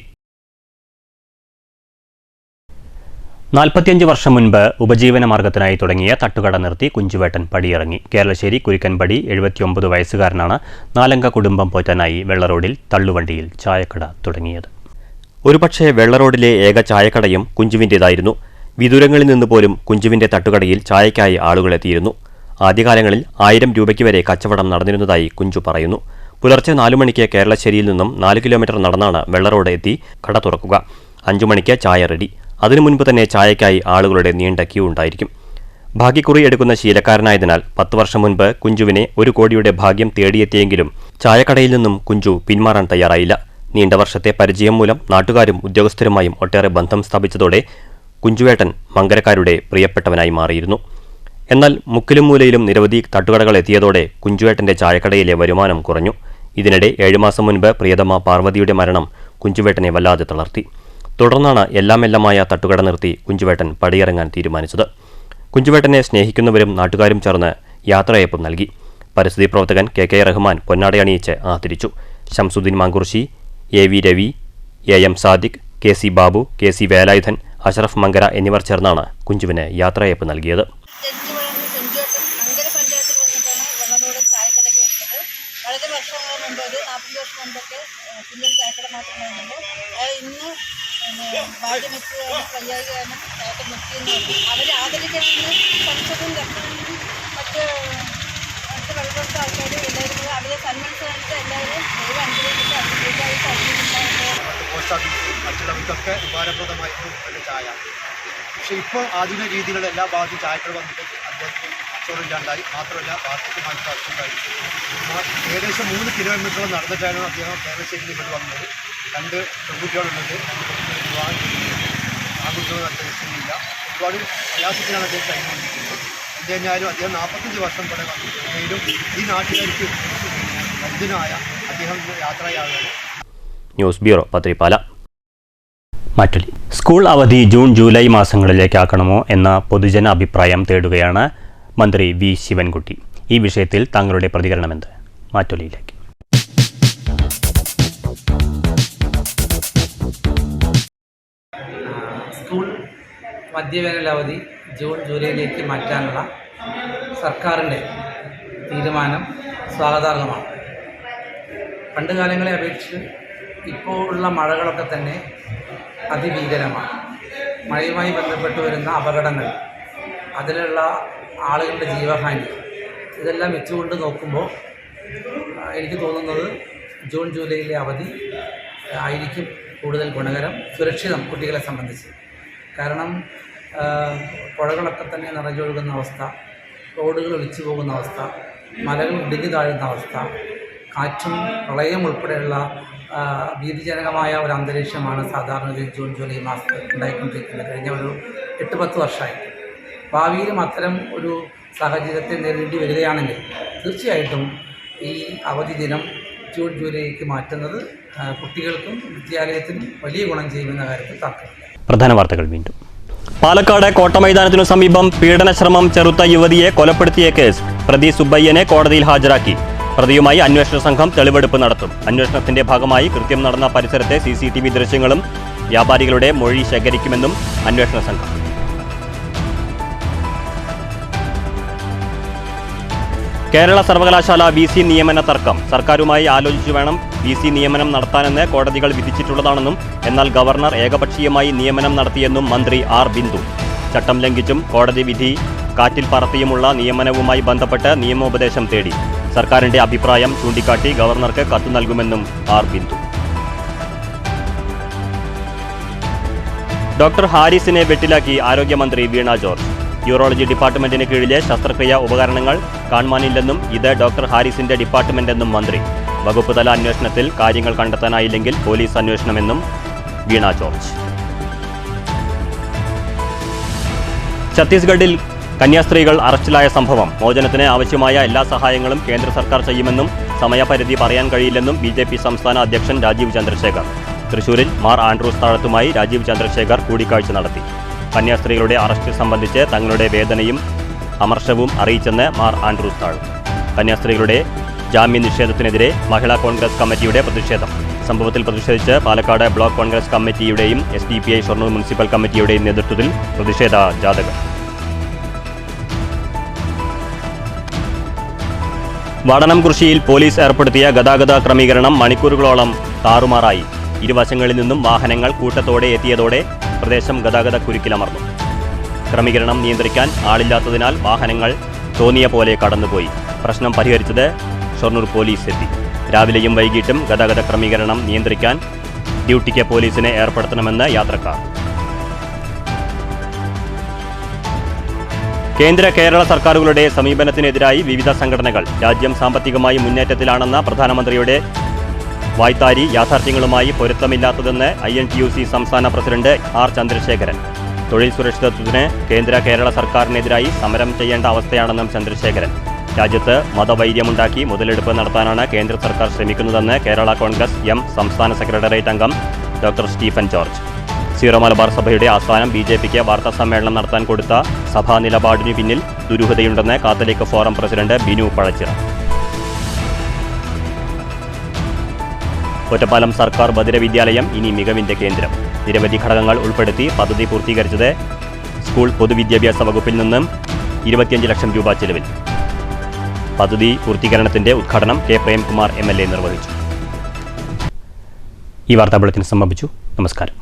A: 45 വർഷം മുൻപ് ഉപജീവന മാർഗത്തിനായി തുടങ്ങിയ തട്ടുകട നിർത്തി കുഞ്ചുവേട്ടൻ പടിയിറങ്ങി. കേരളശ്ശേരി കുരിക്കൻപടി 79 വയസ്സുകാരനാണ് 4-അംഗ കുടുംബം പോറ്റാനായി വെള്ളറോഡിൽ തള്ളുവണ്ടിയിൽ ചായക്കട തുടങ്ങിയത്. ഒരുപക്ഷെ വെള്ളറോഡിലെ ഏക ചായക്കടയും കുഞ്ചുവിൻ്റേതായിരുന്നു. വിദൂരങ്ങളിൽ നിന്ന് പോലും കുഞ്ചുവിൻ്റെ തട്ടുകടയിൽ ചായയ്ക്കായി ആളുകളെത്തിയിരുന്നു. ആദ്യകാലങ്ങളിൽ 1000 രൂപയ്ക്ക് വരെ കച്ചവടം നടന്നിരുന്നതായി കുഞ്ചു പറയുന്നു. പുലർച്ചെ 4 മണിക്ക് കേരളശ്ശേരിയിൽ നിന്നും 4 കിലോമീറ്റർ നടന്നാണ് വെള്ളറോഡ് എത്തി കട തുറക്കുക. 5 മണിക്ക് ചായ റെഡി. അതിനു മുൻപ് തന്നെ ചായയ്ക്കായി ആളുകളുടെ നീണ്ട ക്യൂ ഉണ്ടായിരിക്കും. ഭാഗ്യക്കുറി എടുക്കുന്ന ശീലക്കാരനായതിനാൽ 10 വർഷം മുൻപ് കുഞ്ചുവിനെ 1 കോടിയുടെ ഭാഗ്യം തേടിയെത്തിയെങ്കിലും ചായക്കടയിൽ നിന്നും കുഞ്ചു പിന്മാറാൻ തയ്യാറായില്ല. നീണ്ട വർഷത്തെ പരിചയം മൂലം നാട്ടുകാരും ഉദ്യോഗസ്ഥരുമായും ഒട്ടേറെ ബന്ധം സ്ഥാപിച്ചതോടെ കുഞ്ചുവേട്ടൻ മങ്കരക്കാരുടെ പ്രിയപ്പെട്ടവനായി മാറിയിരുന്നു. എന്നാൽ മുക്കിലും മൂലയിലും നിരവധി തട്ടുകടകൾ എത്തിയതോടെ കുഞ്ചുവേട്ടന്റെ ചായക്കടയിലെ വരുമാനം കുറഞ്ഞു. ഇതിനിടെ 7 മാസം മുൻപ് പ്രിയതമ പാർവതിയുടെ മരണം കുഞ്ചുവേട്ടനെ വല്ലാതെ തളർത്തി. തുടർന്നാണ് എല്ലാമെല്ലാമായ തട്ടുകട നിർത്തി കുഞ്ചുവേട്ടൻ പടിയിറങ്ങാൻ തീരുമാനിച്ചത്. കുഞ്ചുവേട്ടനെ സ്നേഹിക്കുന്നവരും നാട്ടുകാരും ചേർന്ന് യാത്രയയപ്പും നൽകി. പരിസ്ഥിതി പ്രവർത്തകൻ KK റഹ്മാൻ പൊന്നാടയണിയിച്ച് ആദരിച്ചു. Shamsuddin Mankurussi, AV Ravi, AM Sadiq, KC Babu, KC Velayudhan, Ashraf Mankara എന്നിവർ ചേർന്നാണ് കുഞ്ചുവിന് യാത്രയയപ്പ് നൽകിയത്.
Q: വളരെ വർഷങ്ങൾ മുമ്പ്, ഒരു 40 വർഷം മുമ്പൊക്കെ കുഞ്ഞൻ ചായക്കട മാത്രമായിരുന്നു. ഇന്ന് ഭാഗ്യം വെച്ച് വയ്യായി കാരണം ചായക്കട നിർത്തിയെന്ന് പറഞ്ഞു. അവരെ ആദരിക്കണമെന്ന് സംസദും ലഫ്റ്റനന്റും മറ്റ് വെള്ളപ്പുറത്തെ ആൾക്കാരും എല്ലാവരും അവരെ സന്മനസ്സായിട്ട് എല്ലാവരും ദൈവം അനുഗ്രഹിച്ചിട്ട് അതിലേക്കായിട്ട് അറിഞ്ഞിട്ടുണ്ടായിരുന്നു.
R: പോസ്റ്റ് ഓഫീസ് മറ്റുള്ളവർക്കൊക്കെ ഉപകാരപ്രദമായിരുന്നു ഒരു ചായ. പക്ഷേ ഇപ്പോൾ ആധുനിക രീതിയിലുള്ള എല്ലാ ഭാഗത്തും ചായക്കട വന്നിട്ട് അദ്ദേഹത്തിന് കച്ചവടമില്ലാണ്ടായി. മാത്രമല്ല വാർത്തകമായിട്ട് ആവശ്യമുണ്ടായി. ഏകദേശം 3 കിലോമീറ്റർ നടന്നിട്ടാണ് അദ്ദേഹം കേരളശ്ശേരിയിൽ ഇവിടെ വന്നത്. 2 പെൺകുട്ടികളുണ്ട്, 2 പെൺകുട്ടികൾ വിവാഹം ചെയ്യുന്നുണ്ട്. ആൺകുട്ടികൾ അദ്ദേഹത്തിനില്ല. ഒരുപാട് പ്രയാസത്തിലാണ് അദ്ദേഹം കഴിഞ്ഞുകൊണ്ടിരിക്കുന്നത്. എന്ത് കഴിഞ്ഞാലും അദ്ദേഹം 45 വർഷം ഇവിടെ വന്നതിലും ഈ നാട്ടുകാർക്ക് വൈദ്യനായ അദ്ദേഹം യാത്രയാവുകയാണ്.
A: News bureau, Pathirippala. മറ്റൊലി. സ്കൂൾ അവധി ജൂൺ ജൂലൈ മാസങ്ങളിലേക്കാക്കണമോ എന്ന പൊതുജന അഭിപ്രായം തേടുകയാണ് മന്ത്രി V ശിവൻകുട്ടി. ഈ വിഷയത്തിൽ താങ്കളുടെ പ്രതികരണമെന്ത്? മാറ്റൊലിയിലേക്ക്.
S: സ്കൂൾ മധ്യവേനൽ അവധി ജൂൺ ജൂലൈയിലേക്ക് മാറ്റാനുള്ള സർക്കാരിൻ്റെ തീരുമാനം സ്വാഗതാർഹമാണ്. പണ്ട് കാലങ്ങളെ അപേക്ഷിച്ച് ഇപ്പോൾ ഉള്ള മഴകളൊക്കെ തന്നെ അതിഭീകരമാണ്. മഴയുമായി ബന്ധപ്പെട്ട് വരുന്ന അപകടങ്ങൾ അതിലുള്ള ആളുകളുടെ ജീവഹാനി ഇതെല്ലാം വെച്ചുകൊണ്ട് നോക്കുമ്പോൾ എനിക്ക് തോന്നുന്നത് ജൂൺ ജൂലൈയിലെ അവധി ആയിരിക്കും കൂടുതൽ ഗുണകരം, സുരക്ഷിതം കുട്ടികളെ സംബന്ധിച്ച്. കാരണം പുഴകളൊക്കെ തന്നെ നിറഞ്ഞൊഴുകുന്ന അവസ്ഥ, റോഡുകൾ ഒലിച്ചു പോകുന്ന അവസ്ഥ, മലകൾ ഇടിഞ്ഞു താഴുന്ന അവസ്ഥ, കാറ്റും പ്രളയം ഉൾപ്പെടെയുള്ള ഭീതിജനകമായ ഒരു അന്തരീക്ഷമാണ് സാധാരണ ഒരു ജൂൺ ജൂലൈ മാസത്തിൽ ഉണ്ടായിക്കൊണ്ടിരിക്കുന്നത് കഴിഞ്ഞ ഒരു 8-10 വർഷമായി. ഭാവിയിലും അത്തരം ഒരു സാഹചര്യത്തെ നേരിടേണ്ടി വരികയാണെങ്കിൽ തീർച്ചയായിട്ടും ഈ അവധി ദിനം ജൂൺ ജൂലൈക്ക് മാറ്റുന്നത് കുട്ടികൾക്കും വിദ്യാലയത്തിനും വലിയ ഗുണം ചെയ്യുമെന്ന കാര്യത്തിൽ തർക്കമില്ല.
A: പ്രധാന വാർത്തകൾ വീണ്ടും. പാലക്കാട് കോട്ടമൈതാനത്തിനു സമീപം പീഡനശ്രമം ചെറുത്ത യുവതിയെ കൊലപ്പെടുത്തിയ കേസ് പ്രതി സുബ്ബയ്യനെ കോടതിയിൽ ഹാജരാക്കി. പ്രതിയുമായി അന്വേഷണ സംഘം തെളിവെടുപ്പ് നടത്തും. അന്വേഷണത്തിന്റെ ഭാഗമായി കൃത്യം നടന്ന പരിസരത്തെ CCTV ദൃശ്യങ്ങളും വ്യാപാരികളുടെ മൊഴി ശേഖരിക്കുമെന്നും അന്വേഷണ സംഘം. കേരള സർവകലാശാല VC നിയമന തർക്കം. സർക്കാരുമായി ആലോചിച്ചു വേണം VC നിയമനം നടത്താനെന്ന് കോടതികൾ വിധിച്ചിട്ടുള്ളതാണെന്നും എന്നാൽ ഗവർണർ ഏകപക്ഷീയമായി നിയമനം നടത്തിയെന്നും മന്ത്രി R. ബിന്ദു. ചട്ടം ലംഘിച്ചും കോടതി വിധി കാറ്റിൽ പറത്തിയുമുള്ള നിയമനവുമായി ബന്ധപ്പെട്ട് നിയമോപദേശം തേടി. സർക്കാരിന്റെ അഭിപ്രായം ചൂണ്ടിക്കാട്ടി ഗവർണർക്ക് കത്ത് നൽകുമെന്നും R. ബിന്ദു. ഡോക്ടർ ഹാരിസിനെ വെട്ടിലാക്കി ആരോഗ്യമന്ത്രി വീണ ജോർജ്. യൂറോളജി ഡിപ്പാർട്ട്മെന്റിന് കീഴിലെ ശസ്ത്രക്രിയാ ഉപകരണങ്ങൾ കാണുവാനില്ലെന്നും ഇത് ഡോക്ടർ ഹാരിസിന്റെ ഡിപ്പാർട്ട്മെന്റെന്നും മന്ത്രി. വകുപ്പ് തല അന്വേഷണത്തിൽ കാര്യങ്ങൾ കണ്ടെത്താനായില്ലെങ്കിൽ പോലീസ് അന്വേഷണമെന്നും വീണ ജോർജ്. ഛത്തീസ്ഗഡിൽ കന്യാസ്ത്രീകൾ അറസ്റ്റിലായ സംഭവം. മോചനത്തിന് ആവശ്യമായ എല്ലാ സഹായങ്ങളും കേന്ദ്ര സർക്കാർ ചെയ്യുമെന്നും സമയപരിധി പറയാൻ കഴിയില്ലെന്നും BJP സംസ്ഥാന അധ്യക്ഷൻ രാജീവ് ചന്ദ്രശേഖർ. തൃശൂരിൽ മാർ ആൻഡ്രൂസ് താഴത്തുമായി രാജീവ് ചന്ദ്രശേഖർ കൂടിക്കാഴ്ച നടത്തി. കന്യാസ്ത്രീകളുടെ അറസ്റ്റ് സംബന്ധിച്ച് തങ്ങളുടെ വേദനയും അമർഷവും അറിയിച്ചെന്ന് മാർ ആൻഡ്രൂസ് താഴ്. കന്യാസ്ത്രീകളുടെ ജാമ്യ നിഷേധത്തിനെതിരെ മഹിളാ കോൺഗ്രസ് കമ്മിറ്റിയുടെ പ്രതിഷേധം. സംഭവത്തിൽ പ്രതിഷേധിച്ച് പാലക്കാട് ബ്ലോക്ക് കോൺഗ്രസ് കമ്മിറ്റിയുടെയും SDPI ഷൊർണൂർ മുനിസിപ്പൽ കമ്മിറ്റിയുടെയും നേതൃത്വത്തിൽ പ്രതിഷേധ ജാഥകൾ. വാടനം കൃഷിയിൽ പോലീസ് ഏർപ്പെടുത്തിയ ഗതാഗത ക്രമീകരണം മണിക്കൂറുകളോളം താറുമാറായി. ഇരുവശങ്ങളിൽ നിന്നും വാഹനങ്ങൾ കൂട്ടത്തോടെ എത്തിയതോടെ പ്രദേശം ഗതാഗത കുരുക്കിലമർന്നു. ക്രമീകരണം നിയന്ത്രിക്കാൻ ആളില്ലാത്തതിനാൽ വാഹനങ്ങൾ തോന്നിയ പോലെ കടന്നുപോയി. പ്രശ്നം പരിഹരിച്ചത് ഷൊർണൂർ പോലീസ് എത്തി. രാവിലെയും വൈകിട്ടും ഗതാഗത ക്രമീകരണം നിയന്ത്രിക്കാൻ ഡ്യൂട്ടിക്ക് പോലീസിനെ ഏർപ്പെടുത്തണമെന്ന് യാത്രക്കാർ. കേന്ദ്ര കേരള സർക്കാരുകളുടെ സമീപനത്തിനെതിരായി വിവിധ സംഘടനകൾ. രാജ്യം സാമ്പത്തികമായി മുന്നേറ്റത്തിലാണെന്ന പ്രധാനമന്ത്രിയുടെ വായ്ത്താരി യാഥാർത്ഥ്യങ്ങളുമായി പൊരുത്തമില്ലാത്തതെന്ന് INTUC സംസ്ഥാന പ്രസിഡന്റ് R. ചന്ദ്രശേഖരൻ. തൊഴിൽ സുരക്ഷിതത്വത്തിന് കേന്ദ്ര കേരള സർക്കാരിനെതിരായി സമരം ചെയ്യേണ്ട അവസ്ഥയാണെന്നും ചന്ദ്രശേഖരൻ. രാജ്യത്ത് മതവൈര്യമുണ്ടാക്കി മുതലെടുപ്പ് നടത്താനാണ് കേന്ദ്ര സർക്കാർ ശ്രമിക്കുന്നതെന്ന് കേരള കോൺഗ്രസ് M സംസ്ഥാന സെക്രട്ടേറിയറ്റ് അംഗം doctor Stephen George. Zero Malabar സഭയുടെ ആസ്ഥാനം BJPക്ക് വാർത്താ സമ്മേളനം നടത്താൻ കൊടുത്ത സഭാ നിലപാടിനു പിന്നിൽ ദുരൂഹതയുണ്ടെന്ന് Catholic forum president Binu Pazhachira. Ottapalam സർക്കാർ ബദിര വിദ്യാലയം ഇനി മികവിന്റെ കേന്ദ്രം. നിരവധി ഘടകങ്ങൾ ഉൾപ്പെടുത്തി പദ്ധതി പൂർത്തീകരിച്ചത് സ്കൂൾ പൊതുവിദ്യാഭ്യാസ വകുപ്പിൽ നിന്നും 25 ലക്ഷം രൂപ ചെലവിൽ. പദ്ധതി പൂർത്തീകരണത്തിന്റെ ഉദ്ഘാടനം K. പ്രേംകുമാർ MLA നിർവഹിച്ചു. ഈ വാർത്താ ബുള്ളറ്റിൻ സമാപിച്ചു. നമസ്കാരം.